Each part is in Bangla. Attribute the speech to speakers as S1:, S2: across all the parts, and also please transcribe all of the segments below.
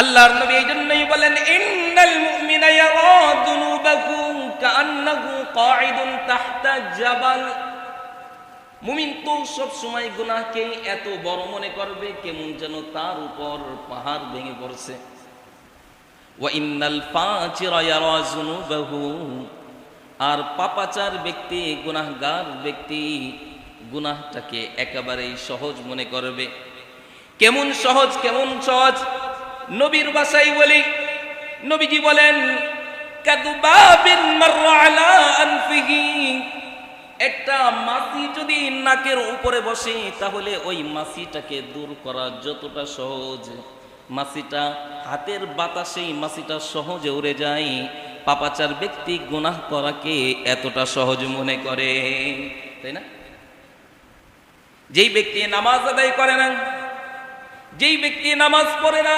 S1: আল্লাহর নবী এই জন্যই বলেন, ইন্নাল মুমিনা ইয়ারা যুনুবাহু কাআন্নাহু কাঈদুন তাহতা জাবাল। মুমিন তো সব সময় গুনাহকে এত বড় মনে করবে কেমন যেন তার উপর পাহাড় ভেঙে পড়ছে। ওয়া ইন্নাল ফাজিরা ইয়ারা যুনুবাহু, আর পাপাচার ব্যক্তি, গুনাহগার ব্যক্তি গুনাহটাকে একেবারেই সহজ মনে করবে। কেমন সহজ, কেমন সহজ? নবীর ভাষায় বলি, নবীজি বলেন, কাদুবাবিন মাররা আলা আনফিহি, একটা মাছি যদি নাকের উপরে বসে তাহলে ওই মাছিটাকে দূর করা যতটা সহজ, মাছিটা হাতের বাতাসেই মাছিটা সহজে উড়ে যায়, পাপাচার ব্যক্তি গুনাহ করাকে এতটা সহজ মনে করে, তাই না? যেই ব্যক্তি নামাজ আদায় করে না, যেই ব্যক্তি নামাজ পড়ে না,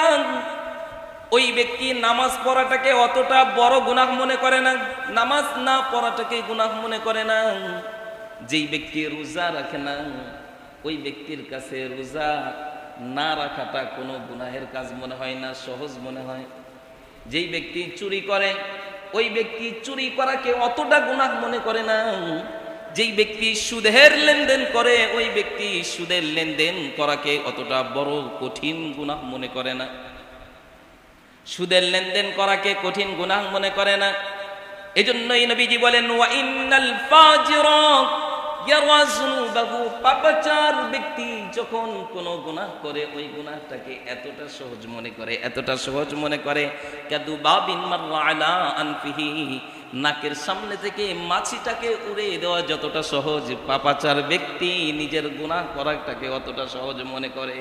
S1: ওই ব্যক্তি নামাজ পড়াটাকে অতটা বড় গুনাহ মনে করে না, নামাজ না পড়াটাকে গুনাহ মনে করে না। যেই ব্যক্তি রোজা রাখে না, ওই ব্যক্তির কাছে রোজা না রাখাটা কোনো গুনাহের কাজ মনে হয় না, সহজ মনে হয়। যেই ব্যক্তি চুরি করে, ওই ব্যক্তি চুরি করাকে অতটা গুনাহ মনে করে না। যেই ব্যক্তি সুদের লেনদেন করে, ওই ব্যক্তি সুদের লেনদেন করাকে অতটা বড় কঠিন গুনাহ মনে করে না, সুদের লেনদেন করাকে কঠিন গুনাহ মনে করে না। এজন্যই নবীজি বলেন, ওয়া ইন্নাল ফাজিরা ইয়ারা যুনুবাহু, পাপাচার ব্যক্তি যখন কোনো গুনাহ করে ওই গুনাহটাকে এতটা সহজ মনে করে, এতটা সহজ মনে করে, কাদুবাবিন মাররা আলা আনফিহি, নাকের সামনে থেকে মাছিটাকে উড়ে দেওয়া যতটা সহজ, পাপাচার ব্যক্তি নিজের গুনাহ করাটাকে অতটা সহজ মনে করে।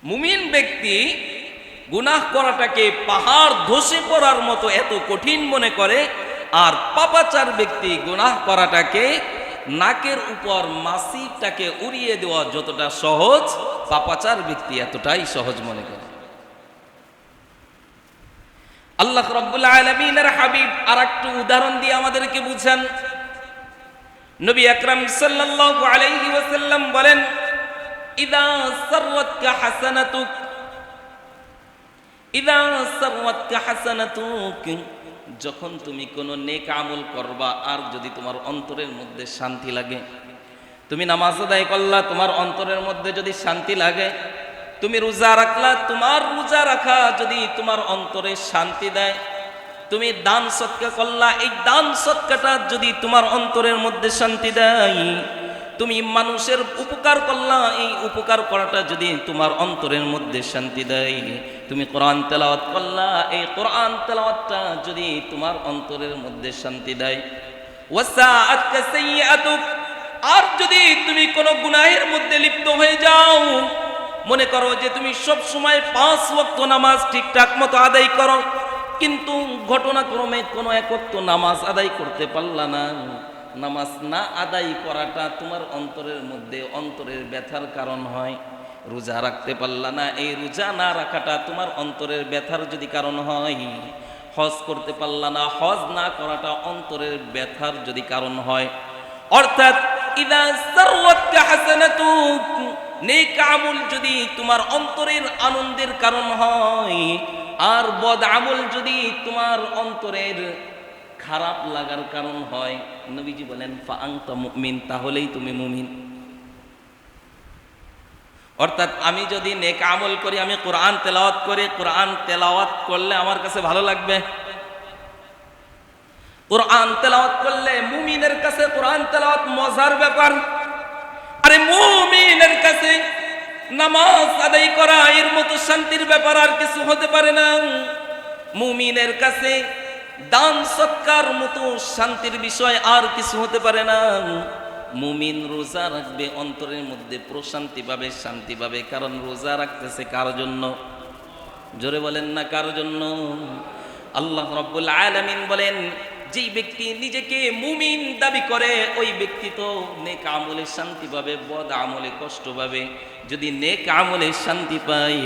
S1: মুমিন ব্যক্তি গুনাহ করাটাকে পাহাড় ধসে পড়ার মতো এত কঠিন মনে করে, আর পাপাচার ব্যক্তি গুনাহ করাটাকে নাকের উপর মাছিটাকে উড়িয়ে দেওয়া যতটা সহজ, পাপাচার ব্যক্তি এতটাই সহজ মনে করে। আল্লাহ রাব্বুল আলামিনের হাবিব আরেকটু উদাহরণ দিয়ে আমাদেরকে বুঝান। নবী আকরাম সাল্লাল্লাহু আলাইহি ওয়াসাল্লাম বলেন, ইদা সাররাতকা হাসানাতুক, ইদা সাররাতকা হাসানাতুক, যখন তুমি কোনো নেক আমল করবা আর যদি তোমার অন্তরের মধ্যে শান্তি লাগে, তুমি নামাজ আদায় করলা, তোমার অন্তরের মধ্যে যদি শান্তি লাগে, তুমি রোজা রাখলা, তোমার রোজা রাখা যদি তোমার অন্তরে শান্তি দেয়, তুমি দান সদকা করলা, এই দান সদকাটা যদি তোমার অন্তরের মধ্যে শান্তি দেয়, তুমি মানুষের উপকার করলা, এই উপকার করাটা যদি তোমার অন্তরের মধ্যে শান্তি দেয়, তুমি কোরআন তেলাওয়াত করলা, এই কোরআন তেলাওয়াতটা যদি তোমার অন্তরের মধ্যে শান্তি দেয়, ওয়াসাআতকা সাইয়্যাতুক, আর যদি তুমি কোনো গুনাহের মধ্যে লিপ্ত হয়ে যাও, মনে করো যে তুমি সব সময় 5 ওয়াক্ত নামাজ ঠিকঠাক মতো আদায় করো, কিন্তু ঘটনাক্রমে কোনো এক ওয়াক্ত নামাজ আদায় করতে পারলা না, নামাজ না আদায় করাটা তোমার অন্তরের মধ্যে অন্তরের ব্যথার কারণ হয়। রোজা রাখতে পারলা না, এই রোজা না রাখাটা তোমার অন্তরের ব্যথার যদি কারণ হয়। হজ করতে পারলা না, হজ না করাটা অন্তরের ব্যথার যদি কারণ হয়। অর্থাৎ ইদা সাররাতকা হাসানাতুক, নেক আমল যদি তোমার অন্তরের আনন্দের কারণ হয়, আর বদ আমল যদি তোমার অন্তরের খারাপ লাগার কারণ হয়, নবীজি বলেন ফা আনতা মুমিন, তাহলেই তুমি মুমিন। অর্থাৎ আমি যদি নেক আমল করি, আমি কোরআন তেলাওয়াত করি, কোরআন তেলাওয়াত করলে আমার কাছে ভালো লাগবে। কোরআন তেলাওয়াত করলে মুমিনের কাছে কোরআন তেলাওয়াত মজার ব্যাপার। আরে মুমিনের কাছে নামাজ আদায় করা এর মতো শান্তির ব্যাপার আর কিছু হতে পারে না। মুমিনের কাছে দান সৎকার মতো শান্তির বিষয় আর কিছু হতে পারে না। মুমিন রোজা রাখবে, অন্তরের মধ্যে প্রশান্তি পাবে, শান্তি পাবে, কারণ রোজা রাখতেছে কার জন্য? জোরে বলেন না, কার জন্য? আল্লাহ রাব্বুল আলামিন বলেন, যেই ব্যক্তি নিজেকে মুমিন দাবি করে ওই ব্যক্তি তো নেক আমলে শান্তি পাবে, বদ আমলে কষ্ট পাবে। যদি নেক আমলে শান্তি পায়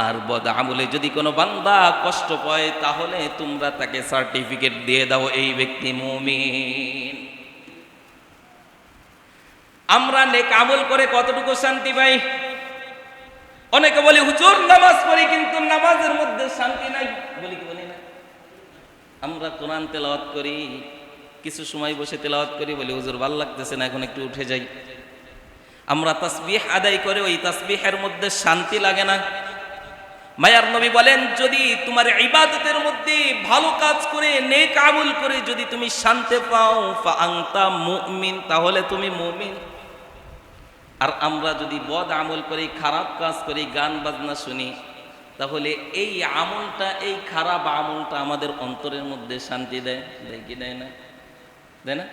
S1: আর বদ আমলে যদি কোনো বান্দা কষ্ট পায়, তাহলে তোমরা তাকে সার্টিফিকেট দিয়ে দাও এই ব্যক্তি মুমিন। আমরা নেক আমল করে কতটুকু শান্তি পাই? অনেকে বলে হুজুর নামাজ পড়ি কিন্তু নামাজের মধ্যে শান্তি নাই, বলি কি বলি না? আমরা কোরআন তেলাওয়াত করি, কিছু সময় বসে তেলাওয়াত করি, বলি হুজুর ভালো লাগতেছে না, এখন একটু উঠে যাই। আমরা তাসবিহ আদায় করে ওই তাসবিহের মধ্যে শান্তি লাগে না। মায়ার নবী বলেন, যদি তোমার ইবাদতের মধ্যে ভালো কাজ করে নেক আমল করে যদি তুমি শান্তি পাও, ফা আনতা মুমিন, তাহলে তুমি মুমিন। আর আমরা যদি বদ আমল করি, খারাপ কাজ করি, গান বাজনা শুনি, তাহলে এই আমলটা, এই খারাপ আমলটা আমাদের অন্তরের মধ্যে শান্তি দেয়, দেয় কি দেয় না? দেয় না?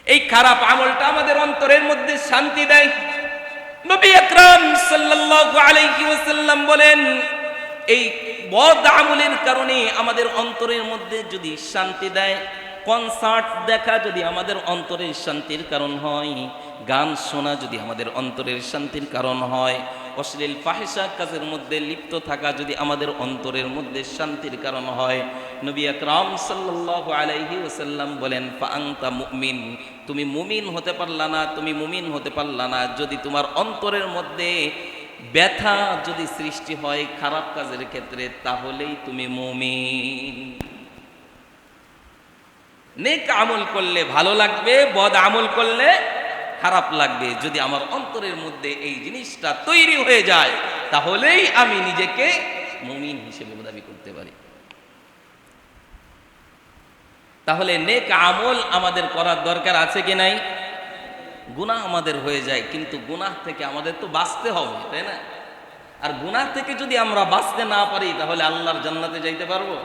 S1: এই খারাপ আমলটা আমাদের অন্তরের মধ্যে শান্তি দেয়। নবী আকরাম সাল্লাল্লাহু আলাইহি ওয়াসাল্লাম বলেন, এই বদ আমলের কারণে আমাদের অন্তরের মধ্যে যদি শান্তি দেয়, কনসার্ট দেখা যদি আমাদের অন্তরের শান্তির কারণ হয়, গান শোনা যদি আমাদের অন্তরের শান্তির কারণ হয়, অশ্লীল ফাহিশা কাজের মধ্যে লিপ্ত থাকা যদি আমাদের অন্তরের মধ্যে শান্তির কারণ হয়, নবী আকরাম সাল্লাল্লাহু আলাইহি ওয়াসাল্লাম বলেন, ফা আনতা মুমিন, তুমি মুমিন হতে পারলা না, তুমি মুমিন হতে পারলা না যদি তোমার অন্তরের মধ্যে ব্যথা যদি সৃষ্টি হয় খারাপ কাজের ক্ষেত্রে, তাহলেই তুমি মুমিন। নেক আমল করলে ভালো লাগবে, বদ আমল করলে খারাপ লাগবে। যদি আমার অন্তরের মধ্যে এই জিনিসটা তৈরি হয়ে যায়, তাহলেই আমি নিজেকে মুমিন হিসেবে দাবি করতে পারি। তাহলে নেক আমল আমাদের করার দরকার আছে কি নাই? গুনাহ আমাদের হয়ে যায়, কিন্তু গুনাহ থেকে আমাদের তো বাঁচতে হবে, তাই না? আর গুনাহ থেকে যদি আমরা বাঁচতে না পারি, তাহলে আল্লাহর জান্নাতে যাইতে পারবো?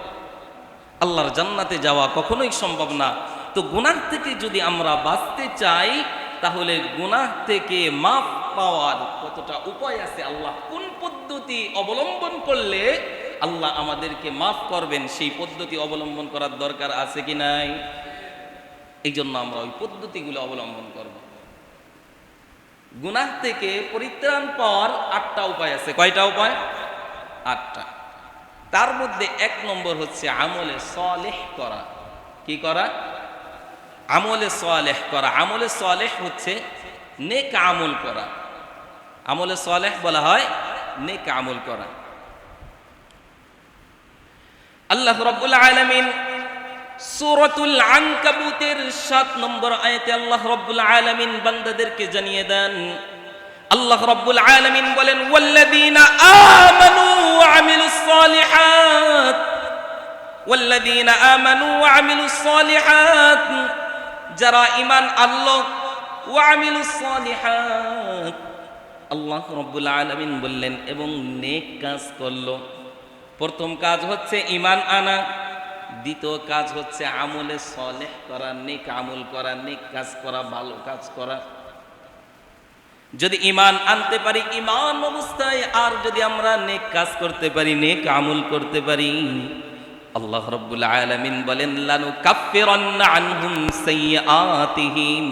S1: আল্লাহর জান্নাতে যাওয়া কখনোই সম্ভব না। তো গুনাহ থেকে যদি আমরা বাঁচতে চাই, তাহলে গুনাহ থেকে মাফ পাওয়ার কতটা উপায় আছে, আল্লাহ কোন পদ্ধতি অবলম্বন করলে আল্লাহ আমাদেরকে মাফ করবেন, সেই পদ্ধতি অবলম্বন করার দরকার আছে কি নাই? এই জন্য আমরা ওই পদ্ধতিগুলো অবলম্বন করব। গুনাহ থেকে পরিত্রাণ পাওয়ার 8টা উপায় আছে। কয়টা উপায়? 8টা। তার মধ্যে 1 নম্বর হচ্ছে আমলে সালেহ করা। কি করা? আমলে সালেহ করা। আমলে সালেহ হচ্ছে নেক আমল করা। আমলে সালেহ বলা হয় নেক আমল করা। আল্লাহ রাব্বুল আলামিন সূরাতুল আনকাবুতের 7 নম্বর আয়াতে আল্লাহ রাব্বুল আলামিন বান্দাদেরকে জানিয়ে দেন, আল্লাহ রাব্বুল আলামিন বলেন, ওয়াল্লাযীনা আমানু ওয়া আমিলুস সালিহাত, ওয়াল্লাযীনা আমানু ওয়া আমিলুস সালিহাত, যারা ঈমান আনলো, ওয়া আমিলুস সালিহাত, আল্লাহ রাব্বুল আলামিন বললেন এবং নেক কাজ করলো। প্রথম কাজ হচ্ছে ঈমান আনা, দ্বিতীয় কাজ হচ্ছে আমলে সালেহ করা, নেক আমল করা, নেক কাজ করা, ভালো কাজ করা। যদি ঈমান আনতে পারি ঈমান অবস্থায়, আর যদি আমরা নেক কাজ করতে পারি, নেক আমল করতে পারি, আল্লাহ রাব্বুল আলামিন বলেন, লানুকাফিরান্না আনহুম সাইয়্যাতিহিম,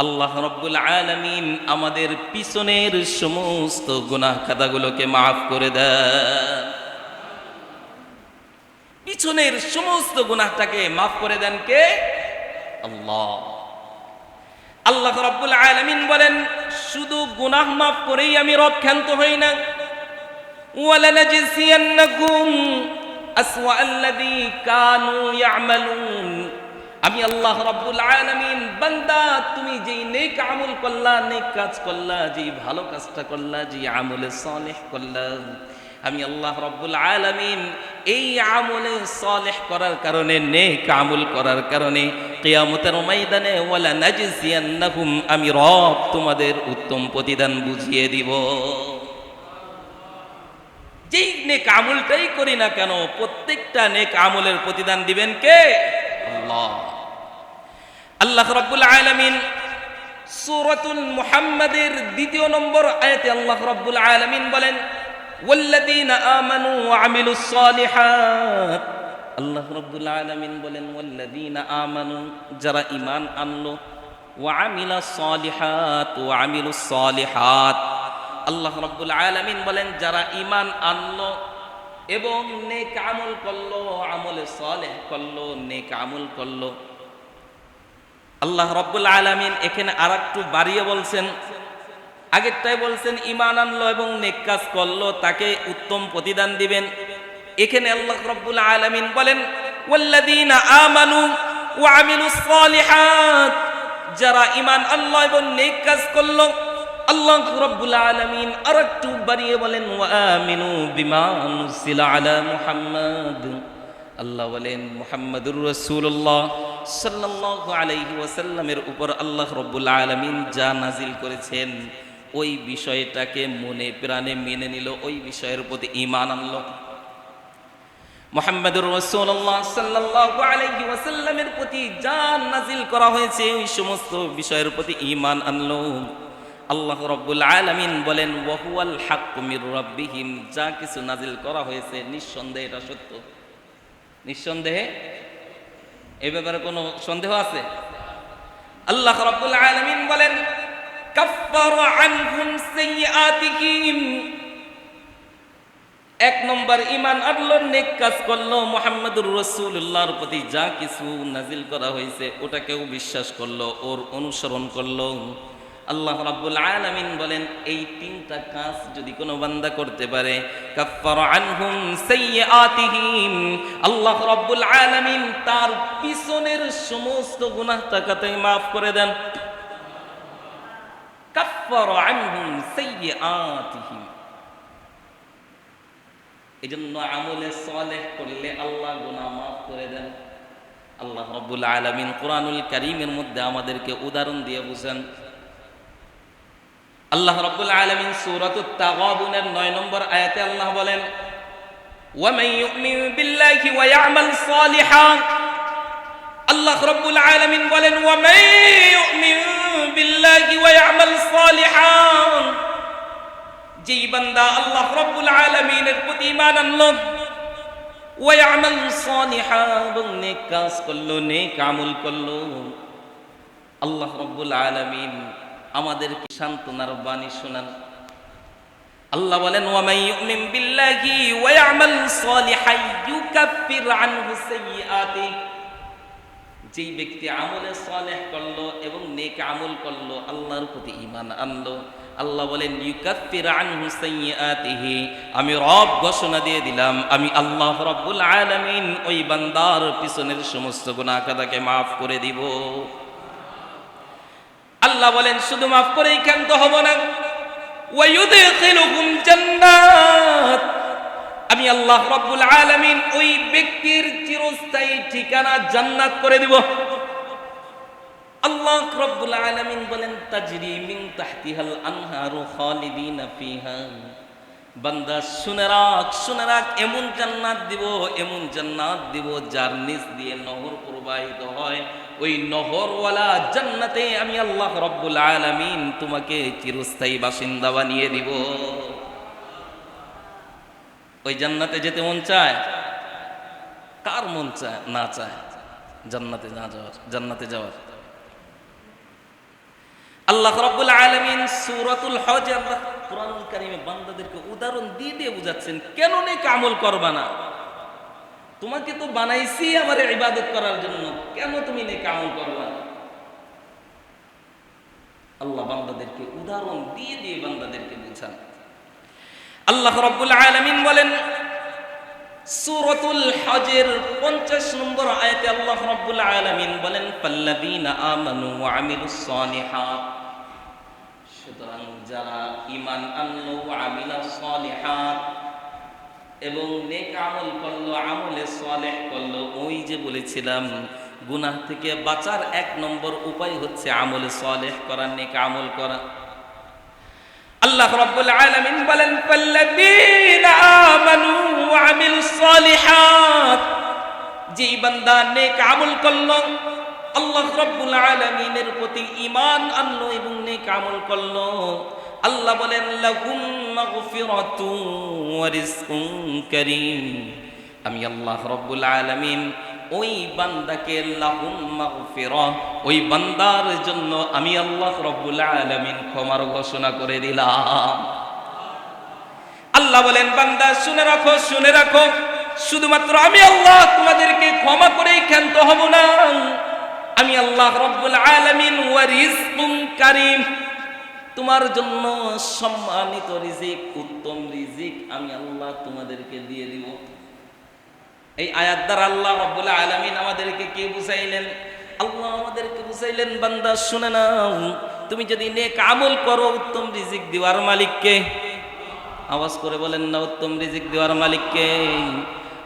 S1: আল্লাহ রাব্বুল আলামিন আমাদের পিছনের সমস্ত গুনাহ খাতাগুলোকে মাফ করে দেন। পিছনের সমস্ত গুনাহটাকে মাফ করে দেন কে? আল্লাহ। আল্লাহ রাব্বুল আলামিন বলেন, শুধু গুনাহ মাফ করেই আমি রব ক্ষান্ত হই না, ওয়ালানাজসিয়ান্নাকুম আসওয়াল্লাযী কানু ইয়ামালুন, আমি আল্লাহ রাব্বুল আলামিন বান্দা তুমি যেই নেক আমল করলা, নেক কাজ করলা, যেই ভালো কাজটা করলা, যেই আমলে সালেহ করলা, আমি আল্লাহ রাব্বুল আলামিন এই আমলে সালেহ করার কারণে, নেক আমল করার কারণে কিয়ামতের ময়দানে ওয়ালা নাজসিয়ান্নাহুম, আমি রব তোমাদের উত্তম প্রতিদান বুঝিয়ে দিব। যেই নেক আমলটাই করি না কেন, প্রত্যেকটা নেক আমলের প্রতিদান দিবেন কে? আল্লাহ। আল্লাহ রাব্বুল আলামিন সূরাতুল মুহাম্মাদের 2 নম্বর আয়াতে আল্লাহ রাব্বুল আলামিন বলেন, ওয়াল্লাযীনা আমানু ওয়া আমিলুস সালিহাত, আল্লাহ রাব্বুল আলামিন বলেন ওয়াল্লাযীনা আমানু, যারা ঈমান আনলো, ওয়া আমিলাস সালিহাত, ওয়া আমিলুস সালিহাত, আল্লাহ রাব্বুল আলামিন বলেন যারা ঈমান আনলো এবং নেক আমল করলো, আমলে সালেহ করলো, নেক আমল করলো। আল্লাহ রাব্বুল আলামিন এখানে আরেকটু বাড়িয়ে বলছেন, আগেরটাই বলছেন ঈমান আনলো এবং নেক কাজ করলো তাকে উত্তম প্রতিদান দিবেন। এখানে আল্লাহ রাব্বুল আলামিন বলেন ওয়াল্লাযীনা আমানু ওয়া আমিলুস সালিহাত, যারা ঈমান আনলো এবং নেক কাজ করলো, আল্লাহ রাব্বুল আলামিন আরেকটু বাড়িয়ে বলেন ওয়া আমিনু বিমা নুজিলা আলা মুহাম্মাদ, আল্লাহ বলেন মুহাম্মাদুর রাসূলুল্লাহ সাল্লাল্লাহু আলাইহি ওয়াসাল্লামের উপর আল্লাহ রাব্বুল আলামিন যা নাজিল করেছেন ওই বিষয়টাকে মনে প্রাণে মেনে নিল, ওই বিষয়ের প্রতি ঈমান আনলো। মুহাম্মাদুর রাসূলুল্লাহ সাল্লাল্লাহু আলাইহি ওয়াসাল্লামের প্রতি যা নাজিল করা হয়েছে ওই সমস্ত বিষয়ের প্রতি ঈমান আনলো। আল্লাহ রাব্বুল আলামিন বলেন ওয়া হুয়াল হাক্কু মির রাব্বিহিম, যা কিছু নাজিল করা হয়েছে নিঃসন্দেহে এটা সত্য। নিঃসন্দেহে, এই ব্যাপারে কোনো সন্দেহ আছে? আল্লাহ রাব্বুল আলামিন বলেন কাফফারা আনহুম সাইয়্যাতিহিম, এক নম্বর ঈমান আনলো, নেক কাজ করলো, মুহাম্মাদুর রাসূলুল্লাহর প্রতি যা কিছু নাজিল করা হয়েছে ওটাকেও বিশ্বাস করলো, ওর অনুসরণ করলো। আল্লাহ রাব্বুল আলামিন বলেন এই তিনটা কাজ যদি কোনো বান্দা করতে পারে কাফফারা আনহুম সাইয়্যাতিহিম, আল্লাহ রাব্বুল আলামিন তার পিছনের সমস্ত গুনাহ তাকে মাফ করে দেন। কাফফারা আনহুম সাইয়্যাতিহিম, এজন্য আমলে সালেহ করলে আল্লাহ গুনাহ মাফ করে দেন। আল্লাহ রাব্বুল আলামিন কোরআনুল কারীমের মধ্যে আমাদেরকে উদাহরণ দিয়ে বুঝান। আল্লাহ রাব্বুল আলামিন সূরাতুত তাগাবুনের 9 নম্বর আয়াতে আল্লাহ বলেন ওয়া মান ইউমিন বিল্লাহি ওয়া ইয়ামাল সালিহান, আল্লাহ রাব্বুল আলামিন বলেন ওয়া মান ইউমিন বিল্লাহি ওয়া ইয়ামাল সালিহান, যেই বান্দা আল্লাহ রাব্বুল আলামিনের প্রতি ঈমান আনলো ওয়া ইয়ামাল সালিহান, এবং নেক কাজ করলো, নেক আমল করলো, আল্লাহ রাব্বুল আলামিন আমাদেরকে সান্ত্বনার বাণী শোনান। আল্লাহ বলেন ওয়া মান ইউমিন বিল্লাহি ওয়া ইয়ামাল সালিহান ইউকাফির আনহু সাইয়্যাতিহি, যেই ব্যক্তি আমলে সালেহ করলো এবং নেক আমল করলো, আল্লাহর প্রতি ঈমান আনলো, আল্লাহ বলেন ইউকাফির আনহু সাইয়্যাতিহি, আমি রব ঘোষণা দিয়ে দিলাম আমি আল্লাহ রাব্বুল আলামিন ওই বান্দার পিছনের সমস্ত গুনাহ খাতাকে maaf করে দিব। আল্লাহ বলেন শুধু মাফ করেই ক্ষান্ত হব না, ওয়া ইউদখিলুহুম জান্নাত, আমি আল্লাহ রাব্বুল আলামিন ওই ব্যক্তির চিরস্থায়ী ঠিকানা জান্নাত করে দিব। আল্লাহ রাব্বুল আলামিন বলেন তাজরি মিন তাহতিহাল আনহারু খালিদিনা ফিহা, বান্দা শুনে রাখ এমন জান্নাত দিব, এমন জান্নাত দিব যার নিচ দিয়ে নহর প্রবাহিত হয়, ওই নহরওয়ালা জান্নাতে আমি আল্লাহ রাব্বুল আলামিন তোমাকে চিরস্থায়ী বাসিন্দা বানিয়ে দিব। ওই জান্নাতে যেতে মন চায়? কার মন চায় না চায় জান্নাতে যাওয়ার? আল্লাহ রাব্বুল আলামিন সূরাতুল হজ কোরআনুল কারীমে বান্দাদেরকে উদাহরণ দিয়ে বুঝাচ্ছেন কেন নেক আমল করবা না, তোমাকে তো বানাইছি আমার ইবাদত করার জন্য, কেন তুমি নেক আমল করবা না? আল্লাহ বান্দাদেরকে উদাহরণ দিয়ে বান্দাদেরকে বুঝান। আল্লাহ রাব্বুল আলামিন বলেন সূরাতুল হজের 50 নম্বর আয়াতে আল্লাহ রাব্বুল আলামিন বলেন ফাল্লাযীনা আমানু ওয়া আমিলুস সালিহাত, সুতরাং যারা ঈমান আনলো ওয়া আমিলাস সালিহাত এবং নেক আমল করলো, আমলে সালেহ করলো, ওই যে বলেছিলাম গুনাহ থেকে বাঁচার 1 নম্বর উপায় হচ্ছে আমলে সালেহ করা, নেক আমল করা। আল্লাহ রাব্বুল আলামিন বলেন ফাল্লাযীনা আমানু ওয়া আমিলুস সালিহাত, যেই বান্দা নেক আমল করলো, আল্লাহ রাব্বুল আলামিনের প্রতি ঈমান আনলো এবং নেক আমল করলো, আল্লাহ বলেন লাহুম মাগফিরাতুন ওয়া রিজকুন কারীম, আমি আল্লাহ রাব্বুল আলামিন ওই বান্দাকে লাহুম মাগফিরা, ওই বান্দার জন্য আমি আল্লাহ রাব্বুল আলামিন ক্ষমার ঘোষণা করে দিলাম। আল্লাহ বলেন বান্দা শুনে রাখো, শুধুমাত্র আমি আল্লাহ তোমাদেরকে ক্ষমা করেই ক্ষান্ত হব না, আমি আল্লাহ রাব্বুল আলামিন ওয়া রিজকুন কারীম, তোমার জন্য সম্মানিত রিজিক, উত্তম রিজিক আমি আল্লাহ তোমাদেরকে দিয়ে দিব। এই আয়াত দ্বারা আল্লাহ রাব্বুল আলামিন আমাদেরকে কি বুঝাইলেন? আল্লাহ আমাদেরকে বুঝাইলেন, বান্দা শুনে নাও, তুমি যদি নেক আমল করো, উত্তম রিজিক দেওয়ার মালিক কে? আওয়াজ করে বলেন না, উত্তম রিজিক দেওয়ার মালিক কে?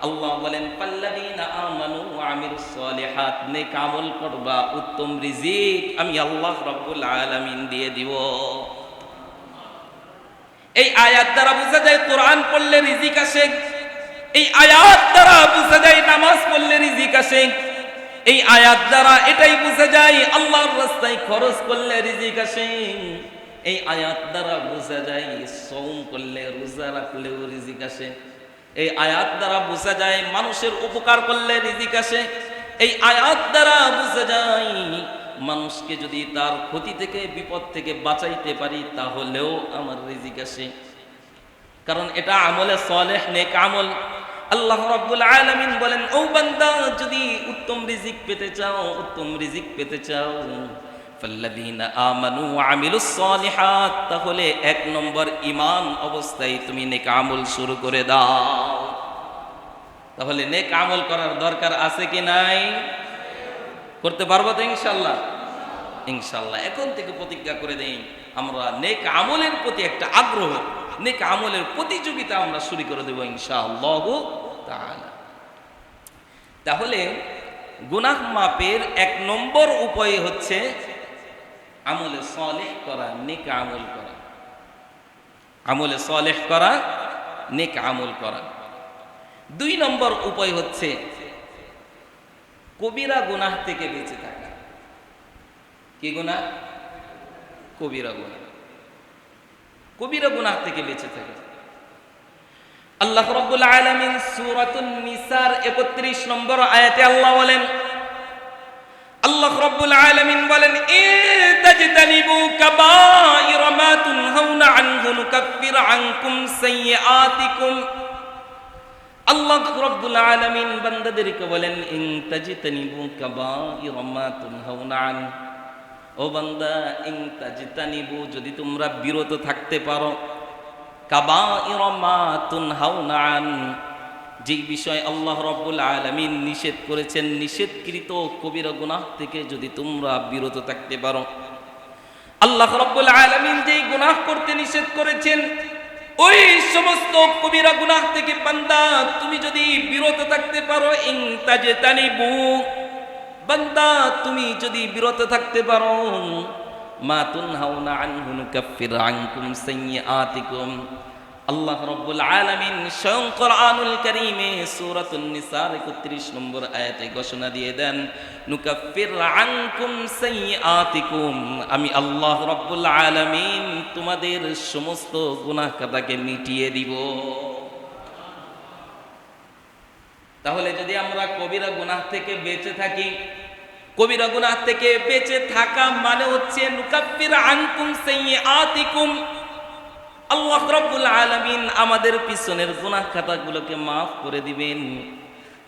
S1: আল্লাহ বলেন, পাল্লাযীনা আমানু ওয়া আমিলুস সালিহাত, নেক আমল করবা, উত্তম রিজিক আমি আল্লাহ রাব্বুল আলামিন দিয়ে দিব। এই আয়াত দ্বারা বোঝা যায় কোরআন পড়লে রিজিক আসে। এই আয়াত দ্বারা বোঝা যায় নামাজ পড়লে রিজিক আসে। এই আয়াত দ্বারা এটাই বোঝা যায় আল্লাহর রাস্তায় খরচ করলে রিজিক আসে। এই আয়াত দ্বারা বোঝা যায় সওম করলে, রোজা রাখলেও রিজিক আসে। এই আয়াত দ্বারা বোঝা যায় মানুষের উপকার করলে রিজিক আসে। এই আয়াত দ্বারা বোঝা যায় মানুষকে যদি তার ক্ষতি থেকে, বিপদ থেকে বাঁচাইতে পারি তাহলেও আমার রিজিক আসে। কারণ এটা আমলে সালেহ, নেক আমল। আল্লাহ রাব্বুল আলামিন বলেন, ও বান্দা, যদি উত্তম রিজিক পেতে চাও, উত্তম রিজিক পেতে চাও, ফাল্লাযীনা আমানু ওয়া আমিলুস সালিহাত, তাহলে এক নম্বর ঈমান অবস্থায় তুমি নেক আমল শুরু করে দাও। তাহলে নেক আমল করার দরকার আছে কি নাই? করতে পারবো তো ইনশাআল্লাহ? ইনশাআল্লাহ। এখন থেকে প্রতিজ্ঞা করে দেই, আমরা নেক আমলের প্রতি একটা আগ্রহ, নেক আমলের প্রতিযোগিতা আমরা শুরু করে দেব ইনশাআল্লাহ তাআলা। তাহলে গুনাহ মাপের এক নম্বর উপায় হচ্ছে আমলে সালেহ করা, নেক আমল করা। আমলে সালেহ করা, নেক আমল করা। দুই নম্বর উপায় হচ্ছে কবিরা গুনাহ থেকে বেঁচে থাকা। কি গুনাহ? কবিরা গুনাহ। কবিরা গুনাহ থেকে বেঁচে থাকে। আল্লাহ রাব্বুল আলামিন সূরাতুন নিসার ৩১ নম্বর আয়াতে আল্লাহ বলেন, আল্লাহ রাব্বুল আলামিন বলেন, ইতাজতানিবু কাবাইরা মা তুনহাউনা আনহু নুকাফির আনকুম সাইয়্যাতিকুম। আল্লাহ রাব্বুল আলামিন বান্দাদেরকে বলেন, ইতাজতানিবু কাবাইরা মা তুনহাউনা আনহু। ও বান্দা, ইনতাজতানিবু, যদি তোমরা বিরত থাকতে পারো, কাবাইরা মা তুনহাউনা আন, যেই বিষয় আল্লাহ রাব্বুল আলামিন নিষেধ করেছেন, নিষেধকৃত কবিরা গুনাহ থেকে যদি তোমরা বিরত থাকতে পারো। আল্লাহ রাব্বুল আলামিন যেই গুনাহ করতে নিষেধ করেছেন, ওই সমস্ত কবিরা গুনাহ থেকে বান্দা তুমি যদি বিরত থাকতে পারো, ইনতাজতানিবু, বান্দা তুমি যদি বিরত থাকতে পারো, মা তুনহাউনা আনহু নুকাফির আনকুম সাইয়্যাতিকুম। আল্লাহ রাব্বুল আলামিন স্বয়ং কোরআনুল কারীমে সূরাতুন নিসার ৩১ নম্বর আয়াতে ঘোষণা দিয়ে দেন, নুকাফির আনকুম সাইয়্যাতিকুম, আমি আল্লাহ রাব্বুল আলামিন তোমাদের সমস্ত গুনাহ খাতাকে মিটিয়ে দিব। তাহলে যদি আমরা কবিরা গুনাহ থেকে বেঁচে থাকি, কবিরা গুনাহ থেকে বেঁচে থাকা মানে হচ্ছে নুকাফির আনকুম সাইয়্যাতিকুম, আল্লাহ রাব্বুল আলামিন আমাদের পিছনের গুনাহ খাতাগুলোকে মাফ করে দিবেন।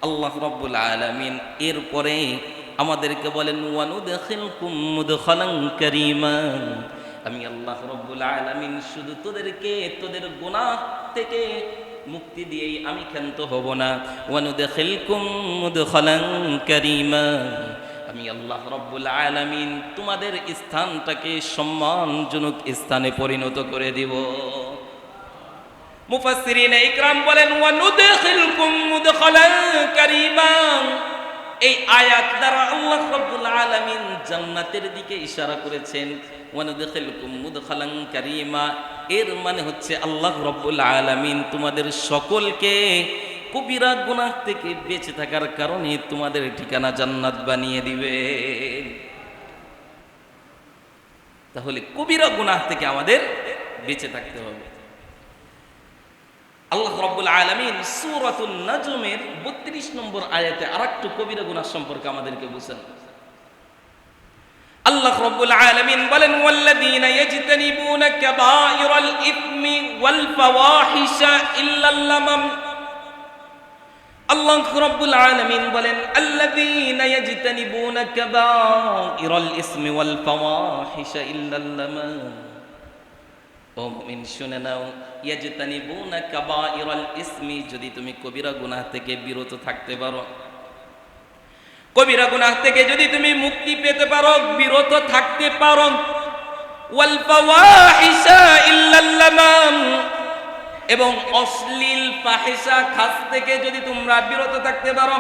S1: আল্লাহ রাব্বুল আলামিন এরপরে আমাদেরকে বলেন, ওয়ানুদখিলকুম মুদখালান কারীমা, আমি আল্লাহ রাব্বুল আলামিন শুধু তোদেরকে তোদের গুনাহ থেকে মুক্তি দিয়েই আমি ক্ষান্ত হব না। ওয়ানুদখিলকুম মুদখালান কারীমা, আমি আল্লাহ রাব্বুল আলামিন তোমাদের স্থানটাকে সম্মানজনক স্থানে পরিণত করে দিব। মুফাসসিরিন ইকরাম বলেন, ওয়ানুদখিলকুম মুদখালান কারীমা, এই আয়াত দ্বারা আল্লাহ রাব্বুল আলামিন জান্নাতের দিকে ইশারা করেছেন। ওয়ানুদখিলকুম মুদখালান কারীমা, এর মানে হচ্ছে আল্লাহ রাব্বুল আলামিন তোমাদের সকলকে কবিরা গুনাহ থেকে বেঁচে থাকার কারণে তোমাদের ঠিকানা জান্নাত বানিয়ে দিবে। তাহলে কবিরা গুনাহ থেকে আমাদের বেঁচে থাকতে হবে। আল্লাহ রাব্বুল আলামিন সূরাতুন নাজমের ৩২ নম্বর আয়াতে আরেকটু কবিরা গুনাহ সম্পর্কে আমাদেরকে বুঝান। আল্লাহ রাব্বুল আলামিন বলেন, ওয়াল্লাযীনা ইয়াজতানিবুনা কাবাইরাল ইসমি ওয়াল ফাওয়াহিশা ইল্লাল লামাম। আল্লাহ রাব্বুল আলামিন বলেন, আল্লাযীনা ইয়াজতানিবুনা কাবাইরাল ইসমি ওয়াল ফাওয়াহিশা ইল্লাল লামাম। ও মুমিন শুনে নাও, ইয়াজতানিবুনা কাবাইরাল ইসমি, যদি তুমি কবিরা গুনাহ থেকে বিরত থাকতে পারো, কবিরা গুনাহ থেকে যদি তুমি মুক্তি পেতে পারো, বিরত থাকতে পারো, ওয়াল ফাওয়াহিশা ইল্লাল লামাম, এবং অশ্লীল ফাহিশা খাস থেকে যদি তোমরা বিরত থাকতে পারো।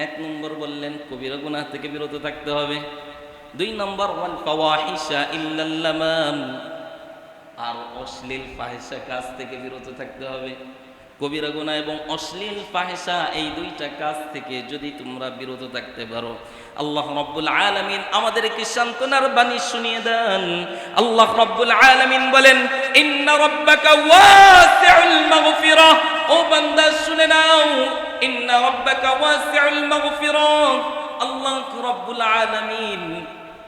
S1: এক নম্বর বললেন কবিরা গুনাহ থেকে বিরত থাকতে হবে। 2 নম্বর ওয়াল ফাওয়াহিশা ইল্লাল লামাম, আর অশ্লীল ফাহিশা কাজ থেকে বিরত থাকতে হবে। কবিরা গুনাহ এবং অশ্লীল ফাহিশা এই 2টা কাজ থেকে যদি তোমরা বিরত থাকতে পারো, আল্লাহ রাব্বুল আলামিন আমাদেরকে সান্তনার বাণী শুনিয়ে দেন। আল্লাহ রাব্বুল আলামিন বলেন, ইন্না রাব্বাকা ওয়াসিউল মাগফিরাহ, ও বান্দা শুনে নাও, ইন্না রাব্বাকা ওয়াসিউল মাগফিরাহ, আল্লাহ রাব্বুল আলামিন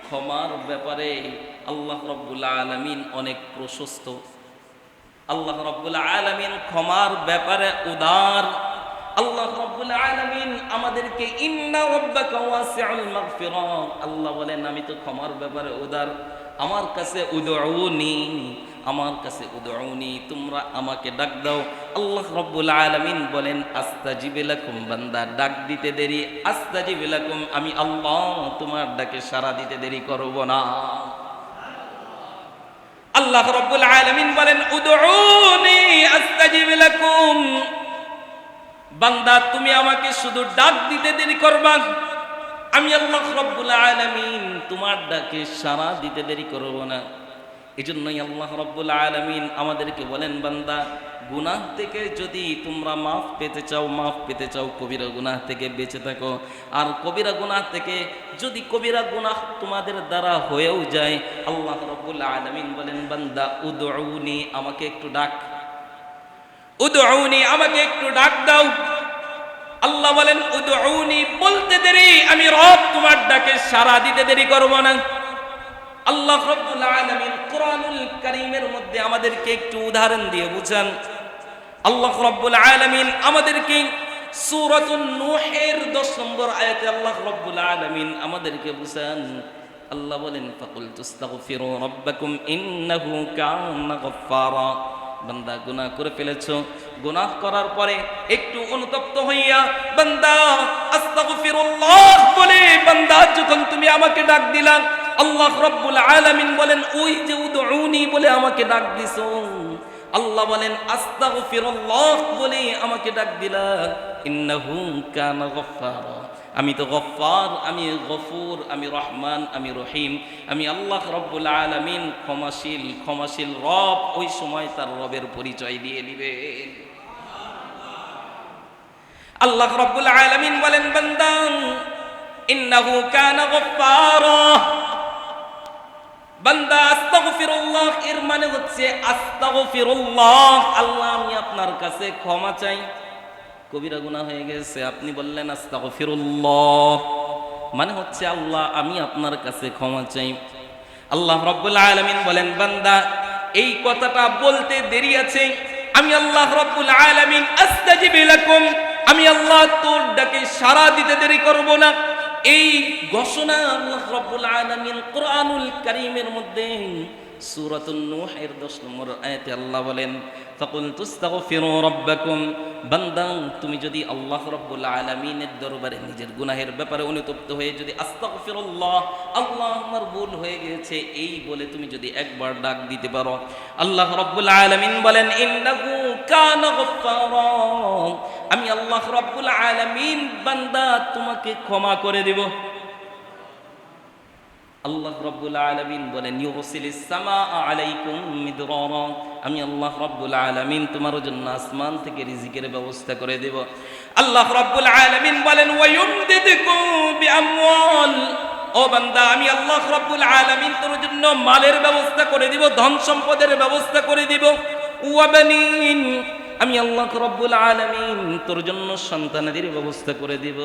S1: ক্ষমার ব্যাপারে আল্লাহ রাব্বুল আলামিন অনেক প্রশস্ত। আল্লাহ রাব্বুল আলামিন ক্ষমার ব্যাপারে উদার। আল্লাহ রাব্বুল আলামিন আমাদেরকে ইন্না রাব্বাকা ওয়াসিউল মাগফিরাহ, আল্লাহ বলেন আমি তো ক্ষমার ব্যাপারে উদার, আমার কাছে উদউনি, আমার কাছে উদউনি, তোমরা আমাকে ডাক দাও। আল্লাহ রাব্বুল আলামিন বলেন আস্তাজিব লাকুম, বান্দা ডাক দিতে দেরি, আস্তাজিব লাকুম, আমি আল্লাহ তোমার ডাকে সাড়া দিতে দেরি করব না। আল্লাহ রাব্বুল আলামিন বলেন উদউনি আস্তাজিব লাকুম, বান্দা তুমি আমাকে শুধু ডাক দিতে দেরি করবা, আমি আল্লাহ রাব্বুল আলামিন তোমার ডাকে সাড়া দিতে দেরি করব না। এজন্যই আল্লাহ রাব্বুল আলামিন আমাদেরকে বলেন, বান্দা গুনাহ থেকে যদি তোমরা মাফ পেতে চাও, কবিরা গুনাহ থেকে বেঁচে থাকো। আর কবিরা গুনাহ থেকে যদি কবিরা গুনাহ তোমাদের দ্বারা হয়েও যায়, আল্লাহ রাব্বুল আলামিন বলেন, বান্দা উদউনি, আমাকে একটু ডাক, উদউনি, আমাকে একটু ডাক দাও। আল্লাহ বলেন উদউনি বলতে দেরি, আমি রব তোমার ডাকে সাড়া দিতে দেরি করব না। আল্লাহ রাব্বুল আলামিন কোরআনুল কারীমের মধ্যে আমাদেরকে একটু উদাহরণ দিয়ে বুঝান। আল্লাহ রাব্বুল আলামিন আমাদেরকে সূরাতুন নূহের 10 নম্বর আয়াতে আল্লাহ রাব্বুল আলামিন আমাদেরকে বুঝান। আল্লাহ বলেন ফাকুল তুস্তাগফিরু রাব্বাকুম ইন্নাহু কানা গফফারা, বান্দা গুনাহ করে ফেলেছো, গুনাহ করার পরে একটু অনুতপ্ত হইয়া বান্দা আস্তাগফিরুল্লাহ বলে বান্দা যখন তুমি আমাকে ডাক দিলা, আল্লাহ রাব্বুল আলামিন বলেন ওই যে উদউনি বলে আমাকে ডাক দিছো, আল্লাহ বলেন আস্তাগফিরুল্লাহ বলে আমাকে ডাক দিলা, ইন্নাহু কানা গফফারা, আমি তো গফফার, আমি গফুর, আমি রহমান, আমি রহিম, আমি আল্লাহ রাব্বুল আলামিন ক্ষমাশীল, ক্ষমাশীল রব। ওই সময় তার রবের পরিচয় দিয়ে দিবেন। আল্লাহ রাব্বুল আলামিন বলেন, বান্দা ইন্নাহু কানা গফফারা, বান্দা আস্তাগফিরুল্লাহ এর মানে হচ্ছে আস্তাগফিরুল্লাহ, আল্লাহ আমি আপনার কাছে ক্ষমা চাই। কবিরা গুনাহ হয়ে গেছে, আপনি বললেন আস্তাগফিরুল্লাহ, মানে হচ্ছে আল্লাহ আমি আপনার কাছে ক্ষমা চাই। আল্লাহ রাব্বুল আলামিন বলেন, বান্দা এই কথাটা বলতে দেরি আছে, আমি আল্লাহ রাব্বুল আলামিন আস্তাজিব লাকুম, আমি আল্লাহ তোর ডাকে সাড়া দিতে দেরি করব না। এই ঘোষণা আল্লাহ রাব্বুল আলামিন কোরআনুল কারীমের মধ্যে সূরাতুন নূহের 10 নম্বর আয়াতে আল্লাহ বলেন ফাকুল তুস্তাগফিরু রাব্বাকুম, বান্দা তুমি যদি আল্লাহ রাব্বুল আলামিনের দরবারে নিজের গুনাহের ব্যাপারে অনুতপ্ত হয়ে যদি আস্তাগফিরুল্লাহ, আল্লাহ আমার ভুল হয়ে গেছে এই বলে তুমি যদি একবার ডাক দিতে পারো, আল্লাহ রাব্বুল আলামিন বলেন ইন্নাহু কানা গফফারা, আমি আল্লাহ রাব্বুল আলামিন বান্দা তোমাকে ক্ষমা করে দেব। আল্লাহ রাব্বুল আলামিন বলেন ইউরসিলিস সামাআ আলাইকুম মিদরারা, আমি আল্লাহ রাব্বুল আলামিন তোমার জন্য আসমান থেকে রিজিকের ব্যবস্থা করে দেব। আল্লাহ রাব্বুল আলামিন বলেন ওয়ায়ুমদিদকুম বিআমওয়াল, ও বান্দা আমি আল্লাহ রাব্বুল আলামিন তোর জন্য মালের ব্যবস্থা করে দিব, ধন সম্পদের ব্যবস্থা করে দিব। ওয়া বানিন, আমি আল্লাহ রাব্বুল আলামিন তোর জন্য সন্তানাদির ব্যবস্থা করে দিব।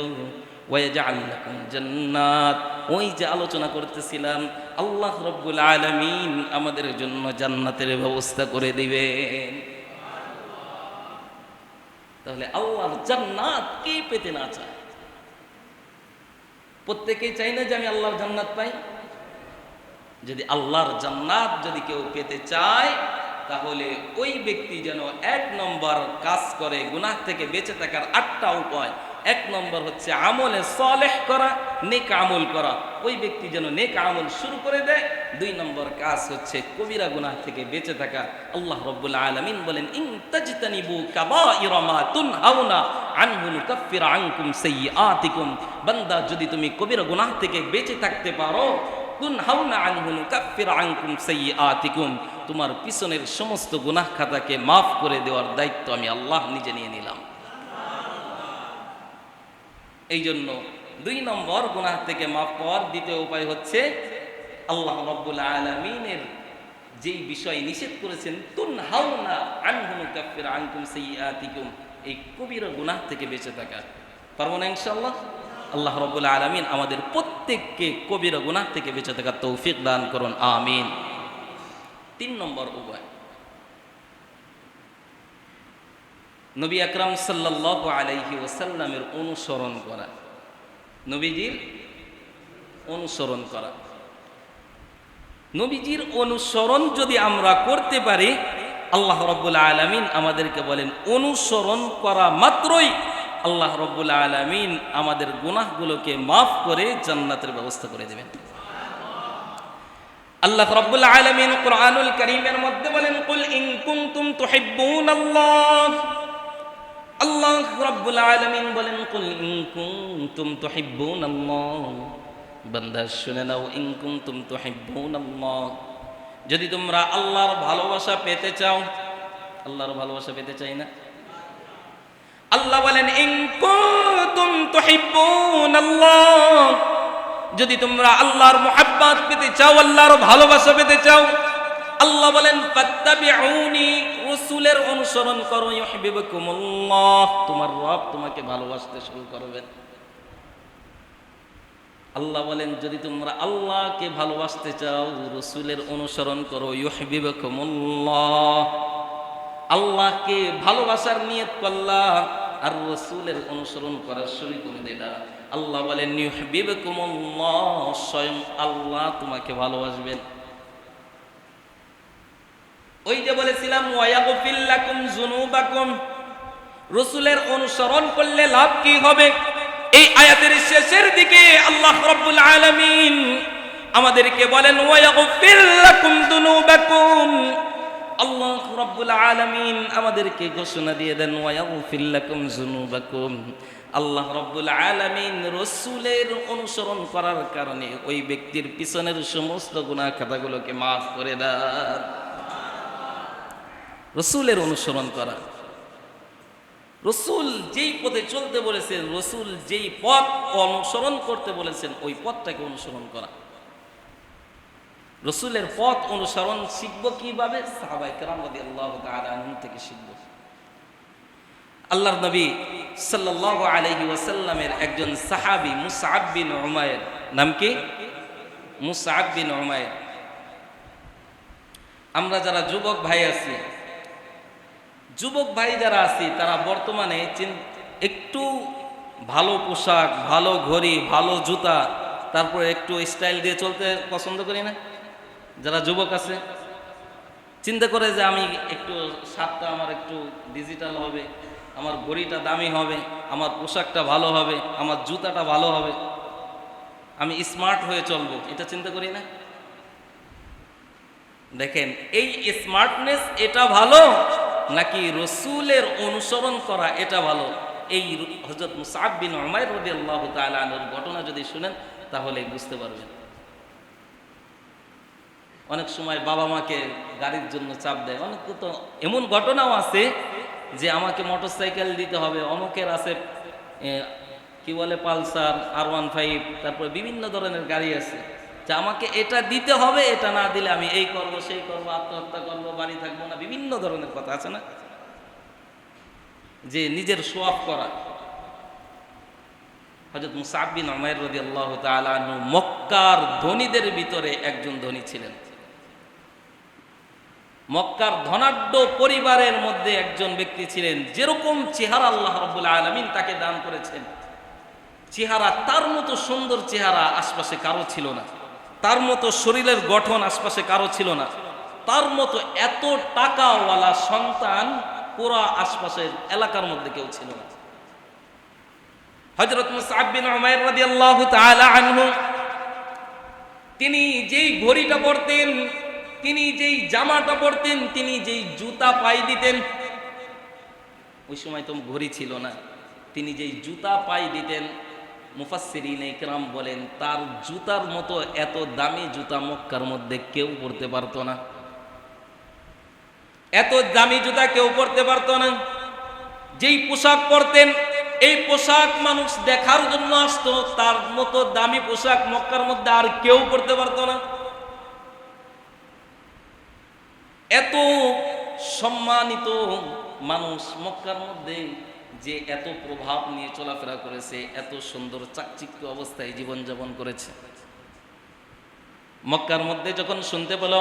S1: ওয়াজআল লাকুম জান্নাত, ওই যে আলোচনা করতেছিলাম আল্লাহ রাব্বুল আলামিন আমাদের জন্য জান্নাতের ব্যবস্থা করে দিবেন। তাহলে আল্লাহর জান্নাত কে পেতে না চায়? প্রত্যেকেই চাই না যে আমি আল্লাহর জান্নাত পাই? যদি আল্লাহর জান্নাত যদি কেউ পেতে চায়, তাহলে ওই ব্যক্তি যেন 1 নম্বর কাজ করে গুনাহ থেকে বেঁচে থাকার 8টা উপায়। 1 নম্বর হচ্ছে আমলে সালেহ করা, নেক আমল করা। ওই ব্যক্তি যেন নেক আমল শুরু করে দেয়। 2 নম্বর কাজ হচ্ছে কবিরা গুনাহ থেকে বেঁচে থাকা। আল্লাহ রাব্বুল আলামিন বলেন, ইন তাজতানিবু কাবাইরা মা তুনহাউনা আনহু নুকাফির আনকুম সাইয়্যাতিকুম। বান্দা, যদি তুমি কবিরা গুনাহ থেকে বেঁচে থাকতে পারো, তুনহাউনা আনহু নুকাফির আনকুম সাইয়্যাতিকুম, তোমার পিছনের সমস্ত গুনাহ খাতাকে মাফ করে দেওয়ার দায়িত্ব আমি আল্লাহ নিজে নিয়ে নিলাম। এই জন্য 2 নম্বর গুনাহ থেকে মাফ পাওয়ার দ্বিতীয় উপায় হচ্ছে আল্লাহ রাব্বুল আলামিনের যেই বিষয় নিষেধ করেছেন, তুনহাউনা আনহু নুকাফির আনকুম সাইয়্যাতিকুম, এই কবিরা গুনাহ থেকে বেঁচে থাকা। পারবো না ইনশাআল্লাহ? আল্লাহ রাব্বুল আলামিন আমাদের প্রত্যেককে কবিরা গুনাহ থেকে বেঁচে থাকার তৌফিক দান করুন, আমিন। 3 নম্বর উপায়, নবী আকরাম সাল্লাল্লাহু আলাইহি ওয়াসাল্লামের অনুসরণ করা, নবীজির অনুসরণ করা। নবীজির অনুসরণ যদি আমরা করতে পারি, আল্লাহ রাব্বুল আলামিন আমাদেরকে বলেন অনুসরণ করা মাত্রই আল্লাহ রাব্বুল আলামিন আমাদের গুনাহগুলোকে মাফ করে জান্নাতের ব্যবস্থা করে দেবেন। আল্লাহ রাব্বুল আলামিন কুরআনুল কারীমের মধ্যে বলেন, কুল ইন কুনতুম তুহিব্বুনাল্লাহ। আল্লাহ রাব্বুল আলামিন বলেন, কুল ইন কুনতুম তুহিব্বুনাল্লাহ। বান্দা শুনে নাও, ইন কুনতুম তুহিব্বুনাল্লাহ, যদি তোমরা আল্লাহর ভালোবাসা পেতে চাও। আল্লাহর ভালোবাসা পেতে চাই না? আল্লাহ বলেন, ইন কুনতুম তুহিব্বুনাল্লাহ, যদি তোমরা আল্লাহর মুহাব্বত পেতে চাও, আল্লাহর ভালোবাসা পেতে চাও, আল্লাহ বলেন ফাত্তাবিউনি, রাসূলের অনুসরণ করো, ইউহিব্বুকুমুল্লাহ, তোমার রব তোমাকে ভালোবাসতে শুরু করবেন। আল্লাহ বলেন, যদি তোমরা আল্লাহকে ভালোবাসতে চাও, রাসূলের অনুসরণ করো, ইউহিব্বুকুমুল্লাহ, আল্লাহকে ভালোবাসার নিয়ত করলা আর রাসূলের অনুসরণ করার শুরু করে দিলা। আল্লাহ বলেন, ইউহিব্বুকুমুল্লাহ, স্বয়ং আল্লাহ তোমাকে ভালোবাসবেন। ওই যে বলেছিলাম, ওয়া ইয়াগফির লাকুম যুনুবাকুম, রাসূলের অনুসরণ করলে লাভ কি হবে? এই আয়াতের শেষের দিকে আল্লাহ রাব্বুল আলামিন আমাদেরকে বলেন, ওয়া ইয়াগফির লাকুম যুনুবাকুম, আল্লাহ রাব্বুল আলামিন আমাদেরকে ঘোষণা দিয়ে দেন, ওয়া ইয়াগফির লাকুম যুনুবাকুম, আল্লাহ রাব্বুল আলামিন রাসূলের অনুসরণ করার কারণে ওই ব্যক্তির পিছনের সমস্ত গুনাহ খাতাগুলোকে মাফ করে দেন। রাসূলের অনুসরণ করা, রাসূল যেই পথে চলতে বলেছেন, রাসূল যেই পথ অনুসরণ করতে বলেছেন, ওই পথটাকে অনুসরণ করা। রাসূলের পথ অনুসরণ শিখব কিভাবে? সাহাবায়ে কেরাম রাদিয়াল্লাহু তাআলা আনহুম থেকে শিখব। আল্লাহর নবী সাল্লাল্লাহু আলাইহি ওয়াসাল্লামের একজন সাহাবী মুসআব বিন উমাইর, নাম কি? মুসআব বিন উমাইর। আমরা যারা যুবক ভাই আছি, যুবক ভাই যারা আছি, তারা বর্তমানে একটু ভালো পোশাক, ভালো ঘড়ি, ভালো জুতা, তারপরে একটু স্টাইল দিয়ে চলতে পছন্দ করি না? যারা যুবক আছে চিন্তা করে যে আমি একটু শার্টটা আমার একটু ডিজিটাল হবে, আমার ঘড়িটা দামি হবে, আমার পোশাকটা ভালো হবে, আমার জুতাটা ভালো হবে, আমি স্মার্ট হয়ে চলবো, এটা চিন্তা করি না? দেখেন, এই স্মার্টনেস এটা ভালো নাকি রাসূলের অনুসরণ করা এটা ভালো? এই হযরত মুসআব বিন উমাইর রাদিয়াল্লাহু তাআলা আনহুর ঘটনা যদি শুনেন তাহলে বুঝতে পারবেন। অনেক সময় বাবা মাকে গাড়ির জন্য চাপ দেয়, অনেক তো এমন ঘটনাও আছে যে আমাকে মোটরসাইকেল দিতে হবে, অমুকের আছে কি বলে পালসার, R15, তারপরে বিভিন্ন ধরনের গাড়ি আছে, যে আমাকে এটা দিতে হবে, এটা না দিলে আমি এই করব, সেই করব, আত্মহত্যা করব, বাড়ি থাকবো না, বিভিন্ন ধরনের কথা আছে না, যে নিজের শো অফ করা। হযরত মুসআব বিন উমাইর রাদিয়াল্লাহু তাআলা আনহু মক্কার ধনীদের ভিতরে একজন ধনী ছিলেন। মক্কার ধনাঢ্য পরিবারের মধ্যে একজন ব্যক্তি ছিলেন। যেরকম চেহারা আল্লাহ রাব্বুল আলামিন তাকে দান করেছেন, চেহারা তার মতো সুন্দর চেহারা আশপাশে কারো ছিল না। তার মতো শরীরের গঠন আশপাশে কারো ছিল না, তার মতো এত টাকাওয়ালা সন্তান পুরা আশপাশের এলাকার মধ্যে কেউ ছিল না। হযরত মুসআব বিন উমাইর রাদিয়াল্লাহু তাআলা আনহু তিনি যেই ঘড়িটা পরতেন, তিনি যেই জামাটা পরতেন, তিনি যেই জুতা পায়ে দিতেন, ওই সময় তো ঘড়ি ছিল না, তিনি যেই জুতা পায়ে দিতেন, মুফাসসিরিনে ইকরাম বলেন তার জুতার মতো এত দামি জুতা মক্কার মধ্যে কেউ পরতে পারতো না, এত দামি জুতা কেউ পরতে পারতো না। যেই পোশাক পরতেন এই পোশাক মানুষ দেখার জন্য আসতো, তার মতো দামি পোশাক মক্কার মধ্যে আর কেউ পরতে পারতো না। এত সম্মানিত মানুষ মক্কার মধ্যে যে এত প্রভাব নিয়ে চলাফেরা করেছে, এত সুন্দর চাকচিক্য অবস্থায় জীবনযাপন করেছে। মক্কার মধ্যে যখন শুনতে পেল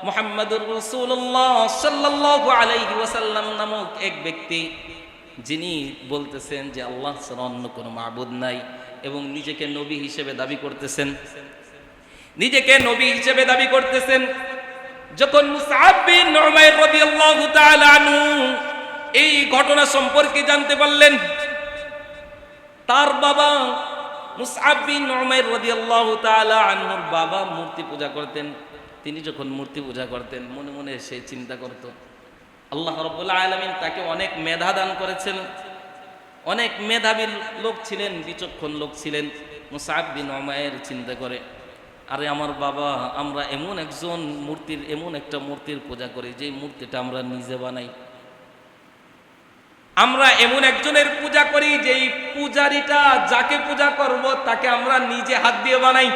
S1: মুহাম্মাদুর রাসূলুল্লাহ সাল্লাল্লাহু আলাইহি ওয়াসাল্লাম নামক এক ব্যক্তি, যিনি বলতেছেন যে আল্লাহ ছাড়া অন্য কোনো মাবুদ নাই এবং নিজেকে নবী হিসেবে দাবি করতেছেন, নিজেকে নবী হিসেবে দাবি করতেছেন, যখন মুসআব বিন উমাইর রাদিয়াল্লাহু তাআলা আনহু এই ঘটনা সম্পর্কে জানতে পারলেন, তার বাবা মুসআব বিন উমাইর রাদিয়াল্লাহু তাআলা আনহুর বাবা মূর্তি পূজা করতেন। তিনি যখন মূর্তি পূজা করতেন মনে মনে সে চিন্তা করত, আল্লাহ রাব্বুল আলামিন তাকে অনেক মেধা দান করেছেন, অনেক মেধাবী লোক ছিলেন, বিচক্ষণ লোক ছিলেন। মুসআব বিন উমাইর চিন্তা করে, আরে আমার বাবা, আমরা এমন একজন মূর্তির, এমন একটা মূর্তির পূজা করি যে মূর্তিটা আমরা নিজে বানাই, আমরা এমন একজনের পূজা করি যে পূজারীটা যাকে পূজা করব তাকে আমরা নিজে হাত দিয়ে বানাই,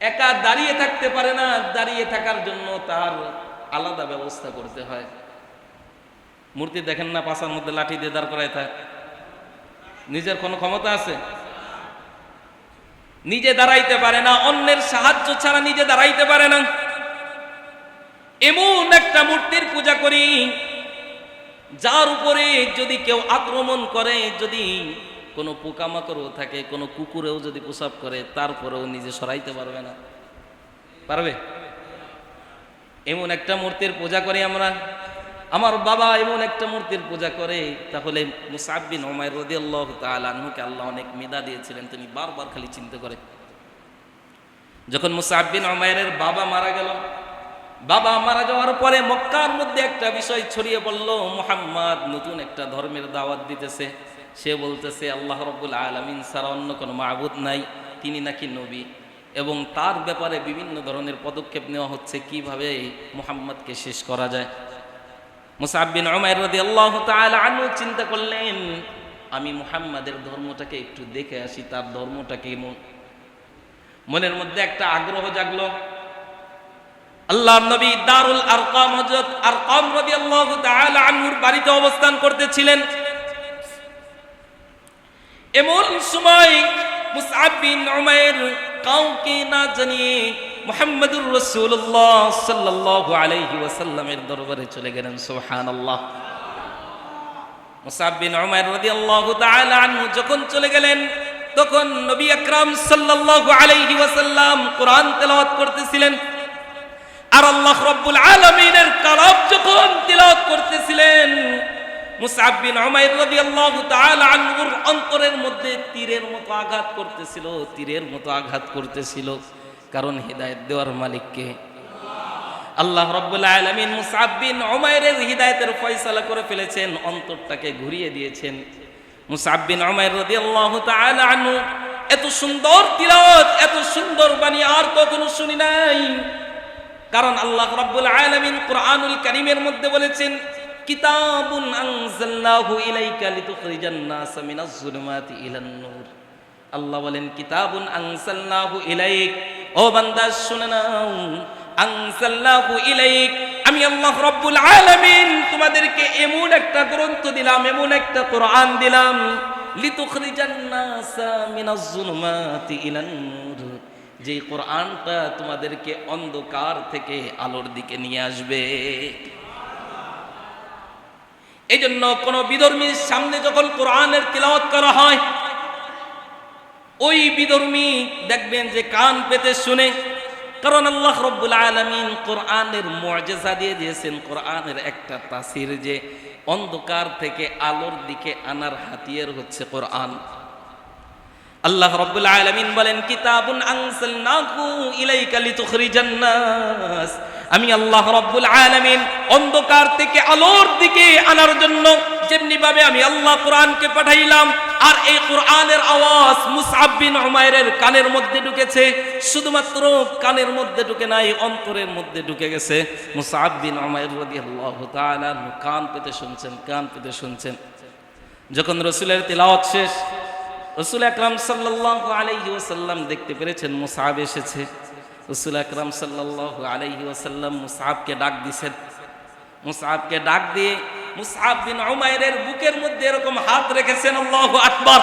S1: একা দাঁড়িয়ে থাকতে পারে না, দাঁড়িয়ে থাকার জন্য তার আলাদা ব্যবস্থা করতে হয়। মূর্তি দেখেন না পাছার মধ্যে লাঠি দিয়ে দাঁড় করায় থাকে, নিজের কোনো ক্ষমতা আছে? নিজে দাঁড়াইতে পারে না, অন্যের সাহায্য ছাড়া নিজে দাঁড়াইতে পারে না। এমন একটা মূর্তির পূজা করি যার উপরে যদি কেউ আক্রমণ করে, যদি কোনো পোকামাকড়ও থাকে, কোনো কুকুরেও যদি প্রসাব করে, তারপরেও নিজে সরাইতে পারবে না, পারবে? এমন একটা মূর্তির পূজা করি আমরা, আমার বাবা এমন একটা মূর্তির পূজা করে। তাহলে মুসআব বিন উমাইর রাদিয়াল্লাহু তাআলা আনহুকে আল্লাহ অনেক মেধা দিয়েছিলেন, তিনি বারবার খালি চিন্তা করে। যখন মুসআব বিন উমাইরের বাবা মারা গেল, বাবা মারা যাওয়ার পরে মক্কার মধ্যে একটা বিষয় ছড়িয়ে পড়ল, মুহাম্মদ নতুন একটা ধর্মের দাওয়াত দিতেছে, সে বলতেছে আল্লাহ রাব্বুল আলামিন ছাড়া অন্য কোনো মাবুদ নাই, তিনি নাকি নবী, এবং তার ব্যাপারে বিভিন্ন ধরনের পদক্ষেপ নেওয়া হচ্ছে কিভাবে মুহাম্মদকে শেষ করা যায়। মুসআব বিন উমাইর রাদিয়াল্লাহু তাআলা আনহু চিন্তা করলেন, আমি মুহাম্মাদের ধর্মটাকে একটু দেখে আসি, তার ধর্মটা কেমন। মনের মধ্যে একটা আগ্রহ জাগলো। আল্লাহর নবী দারুল আরকাম, হযরত আরকাম রাদিয়াল্লাহু তাআলা আনহুর বাড়িতে অবস্থান করতেছিলেন। এমন সময় মুসআব বিন উমাইর কাউকে না জানিয়ে মুহাম্মাদুর রাসূলুল্লাহ সাল্লাল্লাহু আলাইহি ওয়াসাল্লামের দরবারে চলে গেলেন। সুবহানাল্লাহ। মুসআব বিন উমাইর রাদিয়াল্লাহু তাআলা আনহু যখন চলে গেলেন, তখন নবী আকরাম সাল্লাল্লাহু আলাইহি ওয়াসাল্লাম কোরআন তেলাওয়াত করতেছিলেন। আর আল্লাহ রাব্বুল আলামিনের কালাম যখন তেলাওয়াত করতেছিলেন, মুসআব বিন উমাইর রাদিয়াল্লাহু তাআলা আনহুর অন্তরের মধ্যে তীরের মতো আঘাত করতেছিল, তীরের মতো আঘাত করতেছিল। কারণ হিদায়াত দেওয়ার মালিক কে? আল্লাহ রাব্বুল আলামিন মুসআব বিন উমাইরের হিদায়াতের ফয়সালা করে ফেলেছেন, অন্তরটাকে ঘুরিয়ে দিয়েছেন। মুসআব বিন উমাইর রাদিয়াল্লাহু তাআলা আনহু এত সুন্দর তিলাওয়াত, এত সুন্দর বাণী আর কখনো শুনি নাই। কারণ আল্লাহ রাব্বুল আলামিন কুরআনুল কারীমের মধ্যে বলেছেন, কিতাবুন আনজালনাহু ইলাইকা লিতুখরিজান নাসা মিনাজ যুলুমাতি ইলান নূর। আল্লাহ বলেন কিতাবুন আনজালনাহু ইলাইক, ও বান্দা শুনে নাও, আনজালনাহু ইলাইক, আমি আল্লাহ রাব্বুল আলামিন তোমাদেরকে এমন একটা গ্রন্থ দিলাম, এমন একটা কোরআন দিলাম, লিতুখরিজান নাসা মিনাজ যুলুমাতি ইলান নূর, যে কোরআনটা তোমাদেরকে অন্ধকার থেকে আলোর দিকে নিয়ে আসবে। এই জন্য কোন বিধর্মীর সামনে যখন কোরআনের তিলাওয়াত করা হয়, ওই বিধর্মী দেখবেন যে কান পেতে শুনে, কারণ আল্লাহ রাব্বুল আলামিন কোরআনের মুআজিজা দিয়ে দিয়েছেন। কোরআনের একটা তাসির যে অন্ধকার থেকে আলোর দিকে আনার হাতিয়ার হচ্ছে কোরআন। আল্লাহ রাব্বুল আলামিন বলেন, কিতাবুন আনসালনাহু ইলাইকা লিতুখরিজান নাস। আমি আল্লাহ রাব্বুল আলামিন অন্ধকার থেকে আলোর দিকে আনার জন্য যেমনি ভাবে আমি আল্লাহ কোরআনকে পাঠাইলাম, আর এই কোরআনের আওয়াজ মুসআব বিন উমাইরের কানের মধ্যে ঢুকেছে। শুধুমাত্র কানের মধ্যে ঢুকে নাই, অন্তরের মধ্যে ঢুকে গেছে। মুসআব বিন উমাইর রাদিয়াল্লাহু তাআলা কান পেতে শুনছেন, কান পেতে শুনছেন। যখন রাসূলের তিলাওয়াত শেষ, রাসূল আকরাম সাল্লাল্লাহু আলাইহি ওয়াসাল্লাম দেখতে পেরেছেন মুসআব এসেছে। রাসূল আকরাম সাল্লাল্লাহু আলাইহি ওয়াসাল্লাম মুসআবকে ডাক দিয়েছেন। মুসআবকে ডাক দিয়ে মুসআব বিন উমাইরের বুকের মধ্যে এরকম হাত রেখেছেন। আল্লাহু আকবার।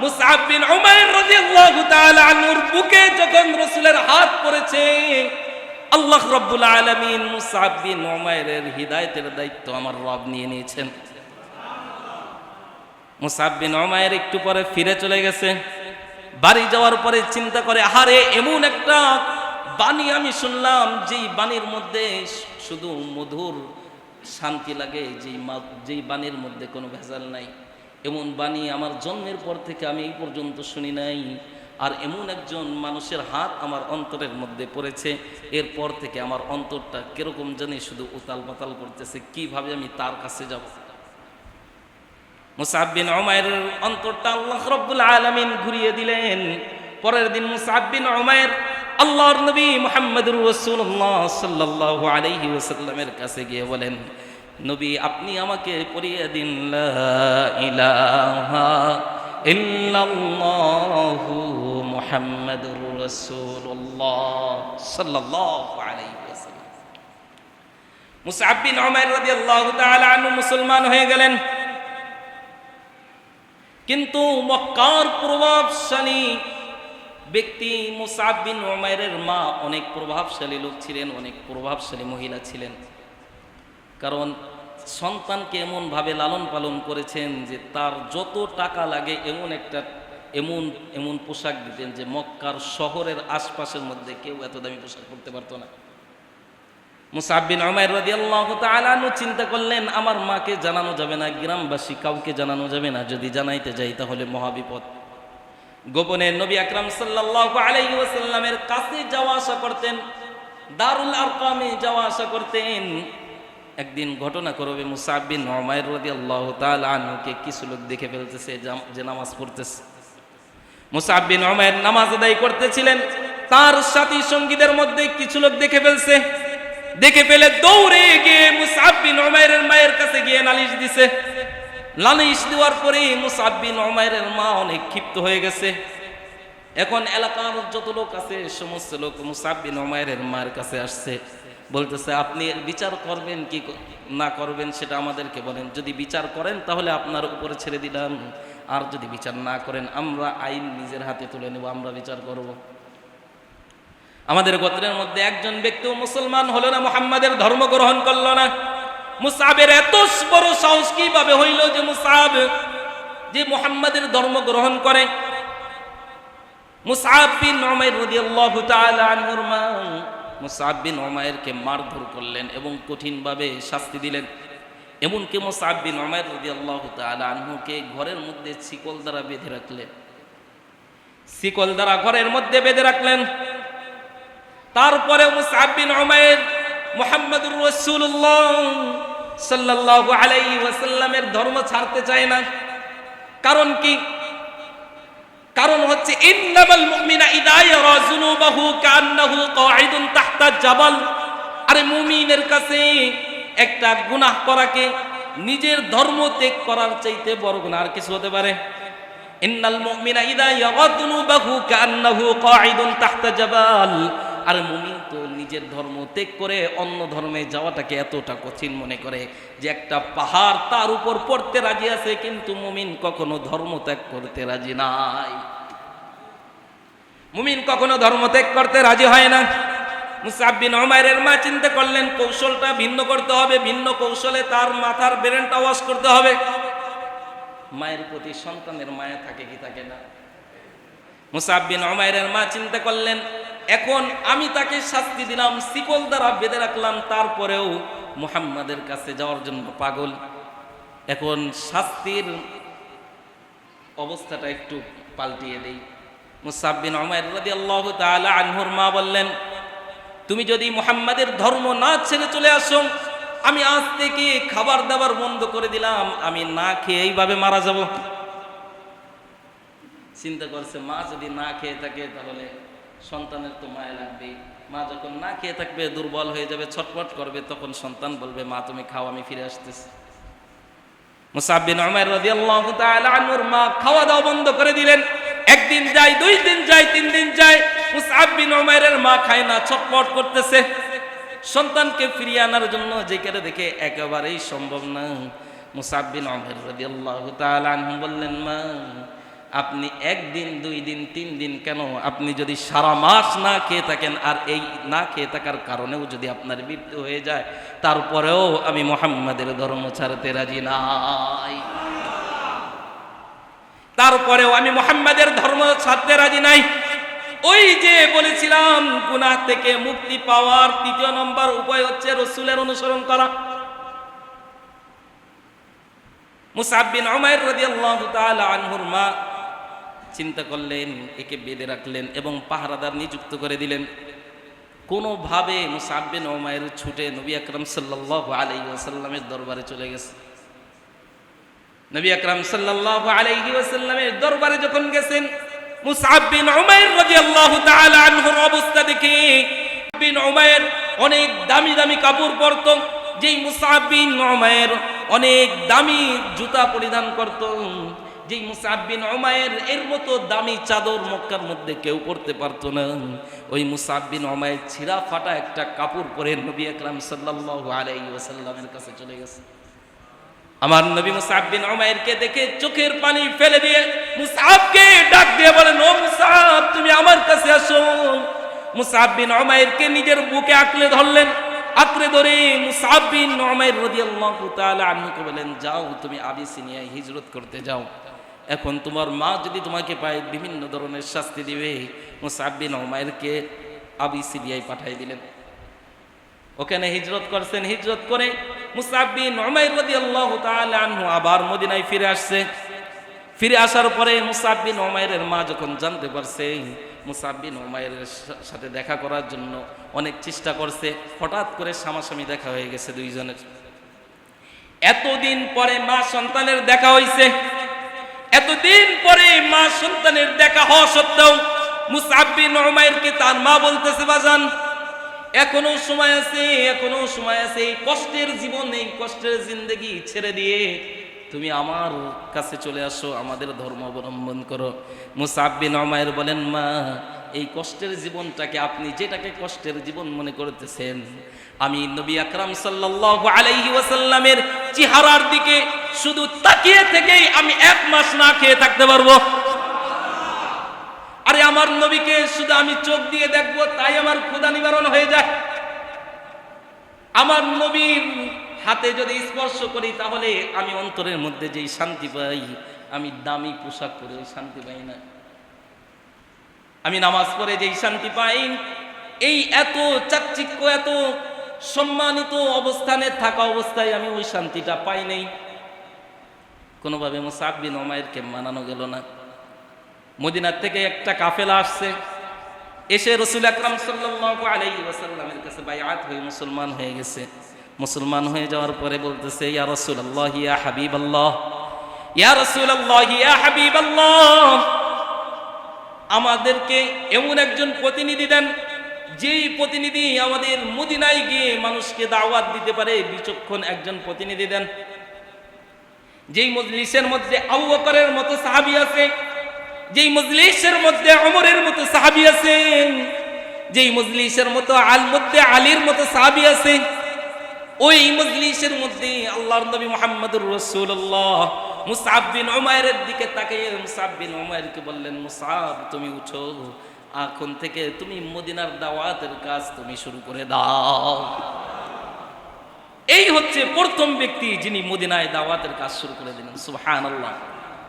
S1: মুসআব বিন উমাইর রাদিয়াল্লাহু তাআলা আনহুর বুকে যখন রাসূলের হাত পড়েছে, আল্লাহ রাব্বুল আলামিন মুসআব বিন উমাইরের হিদায়াতের দায়িত্ব আমার রব নিয়ে নিয়েছেন। মুসআব বিন উমাইর একটু পরে ফিরে চলে গেছে। বাড়ি যাওয়ার পরে চিন্তা করে, আহারে এমন একটা বাণী আমি শুনলাম, যেই বাণীর মধ্যে শুধু মধুর শান্তি লাগে, যেই বাণীর মধ্যে কোনো ভেজাল নাই, এমন বাণী আমার জন্মের পর থেকে আমি এই পর্যন্ত শুনি নাই। আর এমন একজন মানুষের হাত আমার অন্তরের মধ্যে পড়েছে, এরপর থেকে আমার অন্তরটা কিরকম জানি শুধু উতাল পাতাল করতেছে, কিভাবে আমি তার কাছে যাব। মুসআব বিন উমাইরের অন্তরটা আল্লাহ রাব্বুল আলামিন ঘুরিয়ে দিলেন। পরের দিন মুসআব বিন উমাইর আল্লাহর নবী মুহাম্মদুর রাসূলুল্লাহ সাল্লাল্লাহু আলাইহি ওয়াসাল্লামের কাছে গিয়ে বলেন, নবী আপনি আমাকে পড়িয়ে দিন লা ইলাহা ইল্লাল্লাহু মুহাম্মাদুর রাসূলুল্লাহ সাল্লাল্লাহু আলাইহি ওয়াসাল্লাম। মুসআব বিন উমাইর রাদিয়াল্লাহু তাআলা আনহু মুসলমান হয়ে গেলেন। কিন্তু মক্কার প্রভাবশালী ব্যক্তি মুসআব বিন উমাইরের মা অনেক প্রভাবশালী লোক ছিলেন, অনেক প্রভাবশালী মহিলা ছিলেন। কারণ সন্তানকে এমনভাবে লালন পালন করেছেন যে তার যত টাকা লাগে এমন পোশাক দিতেন যে মক্কার শহরের আশপাশের মধ্যে কেউ এত দামি পোশাক পরতে পারত না। মুসআব বিন উমাইর রাদিয়াল্লাহু তাআলা আনহু চিন্তা করলেন, আমার মাকে জানানো যাবে না, গ্রামবাসী কাউকে জানানো যাবে না, যদি জানাইতে যাই তাহলে মহাবিপদ। গোপনে নবী আকরাম সাল্লাল্লাহু আলাইহি ওয়াসাল্লামের কাছে যাওয়া আসা করতেন, দারুল আরকামে যাওয়া আসা করতেন। একদিন ঘটনা করবে, মুসআব বিন উমাইর রাদিয়াল্লাহু তাআলা আনহুকে কিছু লোক দেখে ফেলতেছে যে নামাজ পড়তেছে। মুসআব বিন উমাইর নামাজ আদায় করতেছিলেন, তার সাথী সঙ্গীদের মধ্যে কিছু লোক দেখে ফেলছে। দেখে ফেলে দৌড়ে গিয়ে মুসআব বিন উমাইরের মায়ের কাছে গিয়ে নালিশ দিছে। নালিশ দেওয়ার পরে মুসআব বিন উমাইরের মা অনেক ক্ষিপ্ত হয়ে গেছে। এখন এলাকার যত লোক আছে সমস্ত লোক মুসআব বিন উমাইরের মায়ের কাছে আসছে, বলতেছে আপনি এর বিচার করবেন কি না করবেন সেটা আমাদেরকে বলেন। যদি বিচার করেন তাহলে আপনার উপরে ছেড়ে দিলাম, আর যদি বিচার না করেন আমরা আইন নিজের হাতে তুলে নেব, আমরা বিচার করব। আমাদের গোত্রের মধ্যে একজন ব্যক্তিও মুসলমান হলো না, মুহাম্মাদের ধর্ম গ্রহণ করলো না। মুসআবের এত বড় সাহস কিভাবে হইল যে মুসআব যে মুহাম্মাদের ধর্ম গ্রহণ করে? মুসআব বিন উমাইর রাদিয়াল্লাহু তাআলা আনহুর মা মুসআব বিন উমাইরকে মারধর করলেন এবং কঠিনভাবে শাস্তি দিলেন। এমনকি মুসআব বিন উমাইর রাদিয়াল্লাহু তাআলা আনহুকে ঘরের মধ্যে শিকল দ্বারা বেঁধে রাখলেন, শিকল দ্বারা ঘরের মধ্যে বেঁধে রাখলেন। তারপরে মুসআব বিন উমাইর মুহাম্মদুর রাসূলুল্লাহ সাল্লাল্লাহু আলাইহি ওয়াসাল্লামের ধর্ম ছাড়তে চায় না। কারণ কি? কারণ হচ্ছে ইন্নামাল মুমিনা ইযা ইয়ারা যুনুবাহু কান্নাহু কাঈদুন তাহতা জাবাল। আরে মুমিনের কাছে একটা গুনাহ করাকে নিজের ধর্ম ত্যাগ করার চাইতে বড় গুনাহ আর কিছু হতে পারে? ইন্নাল মুমিনা ইযা ইয়ারা যুনুবাহু কান্নাহু কাঈদুন তাহতা জাবাল। আর মুমিন তো নিজের ধর্ম ত্যাগ করে অন্য ধর্মে যাওয়াটাকে এতটা কঠিন মনে করে যে একটা পাহাড় তার উপর পড়তে রাজি আছে, কিন্তু মুমিন কখনো ধর্ম ত্যাগ করতে রাজি নাই। মুমিন কখনো ধর্ম ত্যাগ করতে রাজি হয় না। মুসআব বিন উমাইরের মা চিন্তা করলেন কৌশলটা ভিন্ন করতে হবে, ভিন্ন কৌশলে তার মাথার ব্রেনটা ওয়াশ করতে হবে। মায়ের প্রতি সন্তানের মায়া থাকে কি থাকে না? মুসআব বিন উমাইরের মা চিন্তা করলেন, এখন আমি তাকে শাস্তি দিলাম, শিকল দ্বারা বেঁধে রাখলাম, তারপরেও মুহাম্মাদের কাছে যাওয়ার জন্য পাগল। এখন শাস্তির অবস্থাটা একটু পাল্টিয়ে দেই। মুসআব বিন উমাইর রাদিয়াল্লাহু তাআলা আনহুর মা বললেন, তুমি যদি মুহাম্মাদের ধর্ম না ছেড়ে চলে আসো, আমি আজ থেকে খাবার দাবার বন্ধ করে দিলাম, আমি না খেয়ে এইভাবে মারা যাব। চিন্তা করছে, মা যদি না খেয়ে থাকে তাহলে সন্তানের তো মায়া লাগবে। মা যখন না খেয়ে থাকবে, দুর্বল হয়ে যাবে, ছটফট করবে, তখন সন্তান বলবে, মা তুমি খাও, আমি ফিরে আসতেছি। মুসআব বিন উমাইর রাদিয়াল্লাহু তাআলা আনহুর মা খাওয়া দাওয়া বন্ধ করে দিলেন। একদিন যায়, 2 দিন যায়, 3 দিন যায়, মুসআব বিন উমাইরের মা খায় না, ছটফট করতেছে। সন্তানকে ফিরিয়ে আনার জন্য যেখানে দেখে একেবারেই সম্ভব না, মুসআব বিন উমাইর রাদিয়াল্লাহু তাআলা আনহু বললেন, মা আপনি 1 দিন 2 দিন 3 দিন কেন, আপনি যদি সারা মাস না খেয়ে থাকেন, আর এই না খেয়ে থাকার কারণেও যদি আপনার মৃত্যু হয়ে যায়, তারপরেও আমি মুহাম্মাদের ধর্ম ছাড়তে রাজি নাই। তারপরেও আমি মুহাম্মাদের ধর্ম ছাড়তে রাজি নাই। ওই যে বলেছিলাম, গুনাহ থেকে মুক্তি পাওয়ার 3য় নম্বর উপায় হচ্ছে রাসূলের অনুসরণ করা। মুসআব বিন উমাইর রাদিয়াল্লাহু তাআলা আনহুর মা চিন্তা করলেন, একে বেঁধে রাখলেন এবং পাহারাদার নিযুক্ত করে দিলেন। কোনোভাবে মুসআব বিন উমাইর ছুটে নবী আকরাম সাল্লাল্লাহু আলাইহি ওয়াসাল্লামের দরবারে চলে গেছে। নবী আকরাম সাল্লাল্লাহু আলাইহি ওয়াসাল্লামের দরবারে যখন গেছেন, মুসআব বিন উমাইর রাদিয়াল্লাহু তাআলা আনহুর অবস্থা দেখে, বিন উমাইর অনেক দামি দামি কাপড় পরত, যেই মুসআব বিন উমাইর অনেক দামি জুতা পরিধান করত, যেই মুসআব বিন উমাইর এর মতো দামি চাদর মক্কার মধ্যে কেউ পরতে পারতো না, ওই মুসআব বিন উমাইর ছিঁড়া ফাটা একটা কাপড় পরে নবী আকরাম সাল্লাল্লাহু আলাইহি ওয়াসাল্লামের কাছে চলে গেছে। আমার নবী মুসআব বিন উমাইরকে দেখে চোখের পানি ফেলে দিয়ে মুসআবকে ডাক দিয়ে বলেন, ও মুসআব তুমি আমার কাছে আসো। মুসআব বিন উমাইরকে নিজের বুকে আঁকড়ে ধরলেন। আঁকড়ে ধরে মুসআব বিন উমাইর রাদিয়াল্লাহু তাআলা আনহুকে বলেন, যাও তুমি আবিসিনিয়ায় হিজরত করতে যাও, এখন তোমার মা যদি তোমাকে পায় বিভিন্ন ধরনের শাস্তি দিবে। মুসআব বিন উমাইরকে আবিসিনিয়ায় পাঠিয়ে দিলেন। ওখানে হিজরত করছেন। হিজরত করে মুসআব বিন উমাইর রাদিয়াল্লাহু তাআলা আনহু আবার মদিনায় ফিরে আসছে। ফিরে আসার পরে মুসআব বিন উমাইরের মা যখন জানতে পারছে, মুসআব বিন উমাইরের সাথে দেখা করার জন্য অনেক চেষ্টা করছে। হঠাৎ করে সামাসামি দেখা হয়ে গেছে দুইজনের। এতদিন পরে মা সন্তানের দেখা হয়েছে। এতদিন পরে মা সন্তানের দেখা হওয়া সত্ত্বেও মুসআব বিন উমাইরকে তার মা বলতেছে, বাজান এখনো সময় আছে, এখনো সময় আছে, এই কষ্টের জীবন, এই কষ্টের জিন্দেগি ছেড়ে দিয়ে তুমি আমার কাছে চলে আসো, আমাদের ধর্ম অবলম্বন করো। মুসআব বিন উমাইর বলেন, মা এই কষ্টের জীবনটাকে আপনি যেটাকে কষ্টের জীবন মনে করতেছেন, আমি নবী আকরাম সাল্লাল্লাহু আলাইহি ওয়াসাল্লামের চেহারার দিকে শুধু তাকিয়ে থেকেই আমি 1 মাস না খেয়ে থাকতে পারবো। আরে আমার নবীকে শুধু আমি চোখ দিয়ে দেখবো, তাই আমার ক্ষুধা নিবারণ হয়ে যায়। আমার নবীর হাতে যদি স্পর্শ করি, তাহলে আমি অন্তরের মধ্যে যেই শান্তি পাই, আমি দামি পোশাক পরে ওই শান্তি পাই না। আমি নামাজ পড়ে যেই শান্তি পাই, এই এত চাকচিক্য, এত সম্মানিত অবস্থানে থাকা অবস্থায় আমি ওই শান্তিটা পাই নাই। কোনোভাবে মুসআব বিন উমাইরকে মানানো গেল না। মদিনার থেকে একটা কাফেলা আসছে, এসে রাসূল আকরাম সাল্লাল্লাহু আলাইহি ওয়াসাল্লামের কাছে বাইআত হয়ে মুসলমান হয়ে গেছে। মুসলমান হয়ে যাওয়ার পরে বলতেছে, ইয়া রাসূলুল্লাহ ইয়া হাবিবাল্লাহ, ইয়া রাসূলুল্লাহ ইয়া হাবিবাল্লাহ, আমাদেরকে এমন একজন প্রতিনিধি দেন, যেই প্রতিনিধি আমাদের মদিনায় গিয়ে মানুষকে দাওয়াত দিতে পারে, বিচক্ষণ একজন প্রতিনিধি দেন। যেই মজলিসের মধ্যে আবু বকরের মতো সাহাবী আছে, যেই মজলিসের মধ্যে ওমরের মতো সাহাবী আছে, যেই মজলিসের মতো আলীর মতো সাহাবী আছে, ওই মজলিসের মধ্যে আল্লাহর নবী মুহাম্মদুর রাসূলুল্লাহ মুসআব বিন উমাইরের দিকে তাকিয়ে মুসআব বিন উমাইরকে বললেন, মুসআব তুমি উঠো, এখন থেকে তুমি মদিনার দাওয়াতের কাজ তুমি শুরু করে দাও। এই হচ্ছে প্রথম ব্যক্তি যিনি মদিনায় দাওয়াতের কাজ শুরু করে দিলেন। সুবহানাল্লাহ।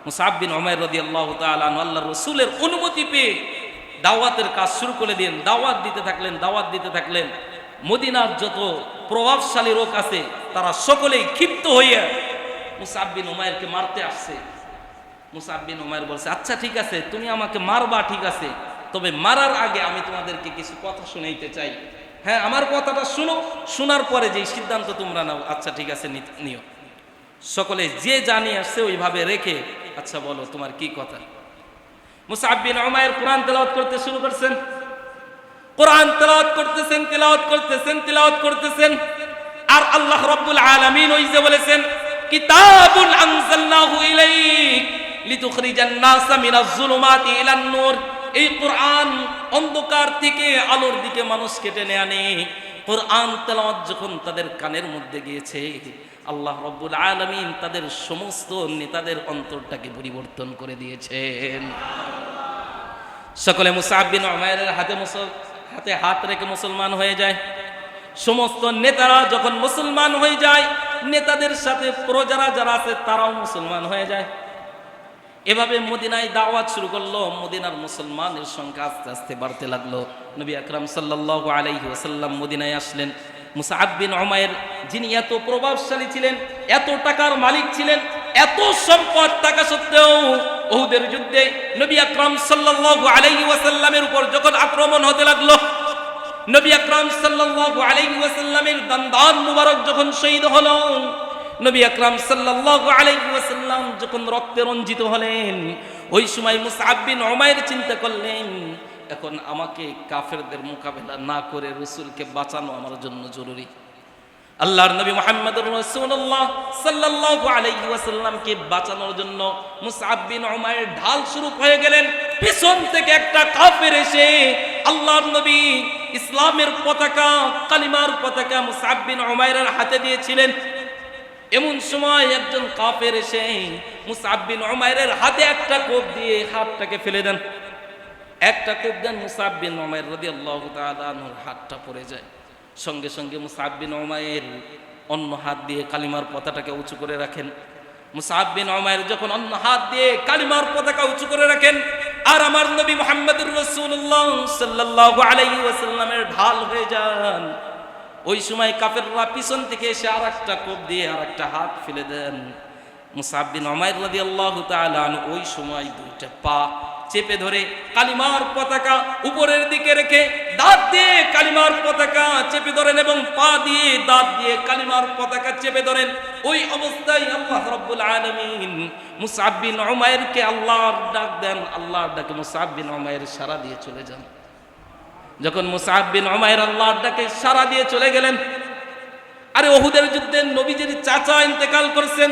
S1: মুসআব বিন উমাইর রাদিয়াল্লাহু তাআলা আনহু আল্লাহর রাসূলের অনুমতি পেয়ে দাওয়াতের কাজ শুরু করে দিলেন। দাওয়াত দিতে থাকলেন। মদিনার যত প্রভাবশালী লোক আছে তারা সকলেই ক্ষিপ্ত হইয়া মুসআব বিন উমাইরকে মারতে আসছে। মুসআব বিন উমাইর বলছে, আচ্ছা ঠিক আছে, তুমি আমাকে মারবা, ঠিক আছে, তবে মারার আগে আমি তোমাদেরকে কিছু কথা শুনাইতে চাই। হ্যাঁ, আমার কথাটা শুনো, শোনার পরে যে সিদ্ধান্ত তোমরা নাও। আচ্ছা ঠিক আছে, নিও। সকলে যে জানি আসছে ওইভাবে রেখে, আচ্ছা বলো তোমার কি কথা। মুসআব বিন উমাইর কোরআন তেলাওয়াত করতে শুরু করছেন। কোরআন তেলাওয়াত করতেছেন। আর আল্লাহ রাব্বুল আলামিন ওই যে বলেছেন, কিতাবুন আনজালনাহু ইলাইক লিতুখরিজান নাসা মিনাজ যুলুমাতি ইলান নূর। এই কোরআন অন্ধকার থেকে আলোর দিকে মানুষকে টেনে আনে। কোরআন তেলাওয়াত যখন তাদের কানের মধ্যে গিয়েছে, আল্লাহ রাব্বুল আলামিন তাদের সমস্ত নেতাদের অন্তরটাকে পরিবর্তন করে দিয়েছেন। সকলে মুসআব বিন উমাইরের হাতে হাত রেখে মুসলমান হয়ে যায়। সমস্ত নেতারা যখন মুসলমান হয়ে যায়, নেতাদের সাথে প্রজারা যারা আছে তারাও মুসলমান হয়ে যায়। এভাবে মদিনায় দাওয়াত শুরু করলো। মদিনার মুসলমানের সংখ্যা আস্তে আস্তে বাড়তে লাগলো। নবী আকরাম সাল্লাল্লাহু আলাইহি ওয়াসাল্লাম মদিনায় আসলেন। মুসআব বিন উমাইর, যিনি এত প্রভাবশালী ছিলেন, এত টাকার মালিক ছিলেন, এত সম্পদ থাকা সত্ত্বেও উহুদের যুদ্ধে নবী আকরাম সাল্লাল্লাহু আলাইহি ওয়াসাল্লামের উপর যখন আক্রমণ হতে লাগলো, নবী আকরাম সাল্লাল্লাহু আলাইহি ওয়াসাল্লামের দান্দান মুবারক যখন শহীদ হলো, নবী আকরাম সাল্লাল্লাহু আলাইহি ওয়াসাল্লাম যখন রক্তে রঞ্জিত হলেন, ওই সময় মুসআব বিন উমাইর চিন্তা করলেন, এখন আমাকে কাফেরদের মোকাবেলা না করে রাসূলকে বাঁচানো আমার জন্য জরুরি। আল্লাহর নবী মুহাম্মদুর রাসূলুল্লাহ সাল্লাল্লাহু আলাইহি ওয়াসাল্লামকে বাঁচানোর জন্য মুসআব বিন উমাইর ঢাল শুরু হয়ে গেলেন। পিছন থেকে একটা কাফের এসে আল্লাহর নবী ইসলামের পতাকা, কালিমার পতাকা মুসআব বিন উমাইরের হাতে দিয়েছিলেন। এমন সময় একজন কাফের এসে মুসআব বিন উমাইরের হাতে একটা কোপ দিয়ে হাতটাকে ফেলে দেন। একটা কোপ দেন, মুসআব বিন উমাইর রাদিয়াল্লাহু তাআলা আনহুর হাতটা পড়ে যায়। সঙ্গে সঙ্গে মুসআব বিন উমাইর অন্য হাত দিয়ে কালিমার পতাকাটাকে উঁচু করে রাখেন। মুসআব বিন উমাইর যখন অন্য হাত দিয়ে কালিমার পতাকা উঁচু করে রাখেন, আর আমার নবী মুহাম্মদুর রাসূলুল্লাহ সাল্লাল্লাহু আলাইহি ওয়াসাল্লামের ঢাল হয়ে যান, ওই সময় কাফেররা পিছন থেকে এসে আরেকটা কোপ দিয়ে আরেকটা হাত ফেলে দেন। মুসআব বিন উমাইর রাদিয়াল্লাহু তাআলা আনহু ওই সময় দুইটা পা চেপে ধরে কালিমার পতাকা উপরের দিকে রেখে দাঁত দিয়ে কালিমার পতাকা চেপে ধরেন এবং পা দিয়ে দাঁত দিয়ে কালিমার পতাকা চেপে ধরেন। ওই অবস্থায় আল্লাহ রাব্বুল আলামিন মুসআব বিন উমাইরকে আল্লাহর ডাক দেন। আল্লাহর ডাকে মুসআব বিন উমাইর সাড়া দিয়ে চলে যান। যখন মুসআব বিন উমাইর আল্লাহর ডাকে সাড়া দিয়ে চলে গেলেন, আরে উহুদের যুদ্ধে নবীজির চাচা ইন্তেকাল করেছেন।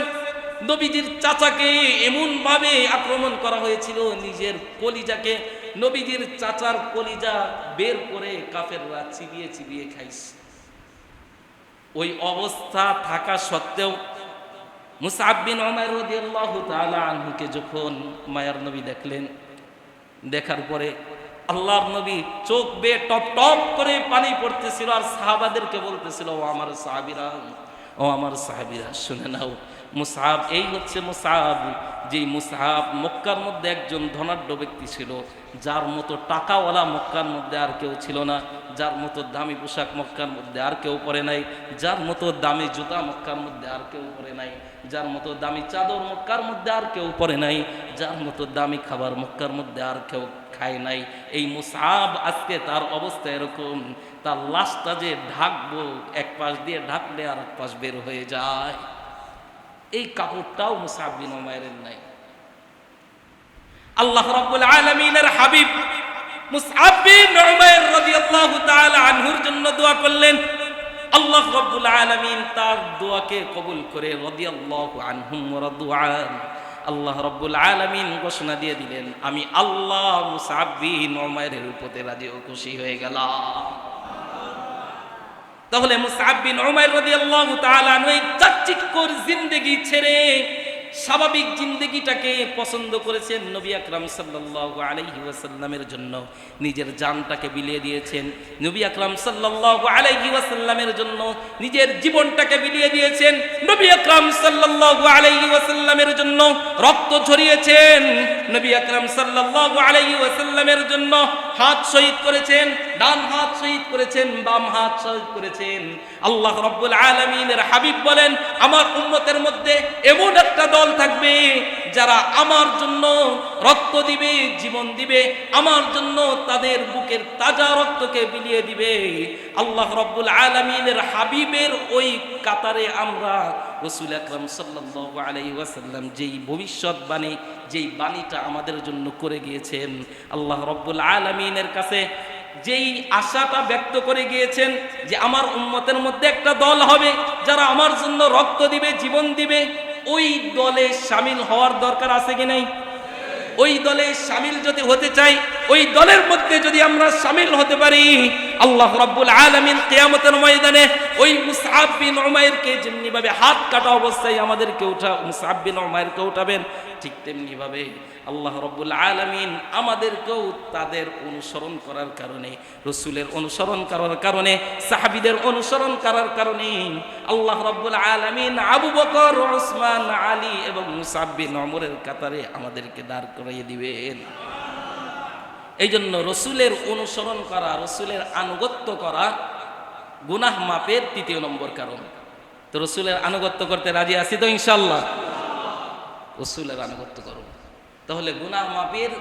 S1: নবীজির চাচাকে এমন ভাবে আক্রমণ করা হয়েছিল, নিজের কলিজাকে, নবীজির চাচার কলিজা বের করে কাফেররা চিবিয়ে চিবিয়ে খাইছে। ওই অবস্থা থাকা সত্ত্বেও মুসআব বিন উমাইর রাদিয়াল্লাহু তাআলা আনহুকে যখন মায়ার নবী দেখলেন, দেখার পরে আল্লাহর নবী চোখ বেয়ে টপ টপ করে পানি পড়তেছিল, আর সাহাবাদেরকে বলতেছিল, ও আমার সাহাবীরা শুনে নাও, মুসআব এই হচ্ছে মুসআব, যেই মুসআব মক্কার মধ্যে একজন ধনাঢ্য ব্যক্তি ছিল, যার মতো টাকাওয়ালা মক্কার মধ্যে আর কেউ ছিল না, যার মতো দামি পোশাক মক্কার মধ্যে আর কেউ পরে নাই, যার মতো দামি জুতা মক্কার মধ্যে আর কেউ পরে নাই, যার মতো দামি চাদর মক্কার মধ্যে আর কেউ পরে নাই, যার মতো দামি খাবার মক্কার মধ্যে আর কেউ খায় নাই। এই মুসআব আজকে তার অবস্থা এরকম, তার লাশটা যে ঢাকবো, এক পাশ দিয়ে ঢাকলে আর এক পাশ বের হয়ে যায়, এই কাপড়টাও মুসআব বিন উমাইরের নাই। আল্লাহ রাব্বুল আলামিনের হাবিব মুসআব বিন উমাইর রাদিয়াল্লাহু তাআলা আনহুর জন্য দোয়া করলেন। আল্লাহ রাব্বুল আলামিন তার দোয়াকে কবুল করে রাদিয়াল্লাহু আনহুম ওয়া রাদু আন। আল্লাহ রাব্বুল আলামিন ঘোষণা দিয়ে দিলেন, আমি আল্লাহ মুসআব বিন উমাইরের উপরে রাজি ও খুশি হয়ে গেলাম। তাহলে মুসআব বিন উমাইর রাদিয়াল্লাহু তাআলা আনহু চাকচিক্যর জিন্দেগি ছেড়ে স্বাভাবিক জিন্দেগিটাকে পছন্দ করেছেন। নবী আকরাম সাল্লাল্লাহু আলাইহি ওয়াসাল্লামের জন্য নিজের জানটাকে বিলিয়ে দিয়েছেন। নবী আকরাম সাল্লাল্লাহু আলাইহি ওয়াসাল্লামের জন্য নিজের জীবনটাকে বিলিয়ে দিয়েছেন। নবী আকরাম সাল্লাল্লাহু আলাইহি ওয়াসাল্লামের জন্য রক্ত ঝরিয়েছেন। নবী আকরাম সাল্লাল্লাহু আলাইহি ওয়াসাল্লামের জন্য হাত শহীদ করেছেন, ডান হাত শহীদ করেছেন, বাম হাত শহীদ করেছেন। আল্লাহ রাব্বুল আলামিনের হাবিব বলেন, আমার উম্মতের মধ্যে এমন একটা দল থাকবে যারা আমার জন্য রক্ত দিবে, জীবন দিবে, আমার জন্য তাদের বুকের তাজা রক্তকে বিলিয়ে দিবে। আল্লাহ রাব্বুল আলামিনের হাবিবের ওই কাতারে আমরা রাসূল আকরাম সাল্লাল্লাহু আলাইহি ওয়াসাল্লাম যেই ভবিষ্যৎবাণী, যেই বাণীটা আমাদের জন্য করে গিয়েছেন, আল্লাহ রাব্বুল আলামিনের কাছে যেই আশাটা ব্যক্ত করে গিয়েছেন যে আমার উম্মতের মধ্যে একটা দল হবে যারা আমার জন্য রক্ত দিবে, জীবন দিবে, ওই দলে শামিল হওয়ার দরকার আছে কি নাই? ওই দলে শামিল যদি হতে চাই, ওই দলের মধ্যে যদি আমরা শামিল হতে পারি, আল্লাহ রাব্বুল আলামিন কিয়ামতের ময়দানে ওই মুসআব বিন উমাইরকে যেমনি ভাবে হাত কাটা অবস্থায় আমাদেরকে মুসআব বিন উমাইরকে উঠাবেন, ঠিক তেমনি ভাবে আল্লাহ রাব্বুল আলামিন আমাদেরকেও তাদের অনুসরণ করার কারণে, রাসূলের অনুসরণ করার কারণে, সাহাবীদের অনুসরণ করার কারণে আল্লাহ রাব্বুল আলামিন আবু বকর, উসমান, আলী এবং মুসআব বিন উমরের কাতারে আমাদেরকে দাঁড় করিয়ে দিবেন। এই জন্য রসুলের অনুসরণ করা, রসুলের আনুগত্য করা গুনাহ মাপের ৩য় নম্বর কারণ। তো রসুলের আনুগত্য করতে রাজি আছি তো ইনশাল্লাহ? রসুলের আনুগত্য করো। তাহলে গুনাহ মাপের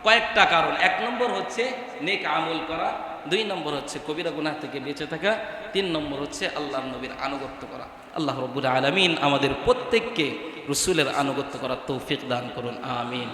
S1: কয়েকটা কারণ। ১ নম্বর হচ্ছে নেক আমল করা, ২ নম্বর হচ্ছে কবিরা গুনাহ থেকে বেঁচে থাকা, ৩ নম্বর হচ্ছে আল্লাহর নবীর আনুগত্য করা। আল্লাহ রাব্বুল আলামিন আমাদের প্রত্যেককে রসুলের আনুগত্য করার তৌফিক দান করুন, আমিন।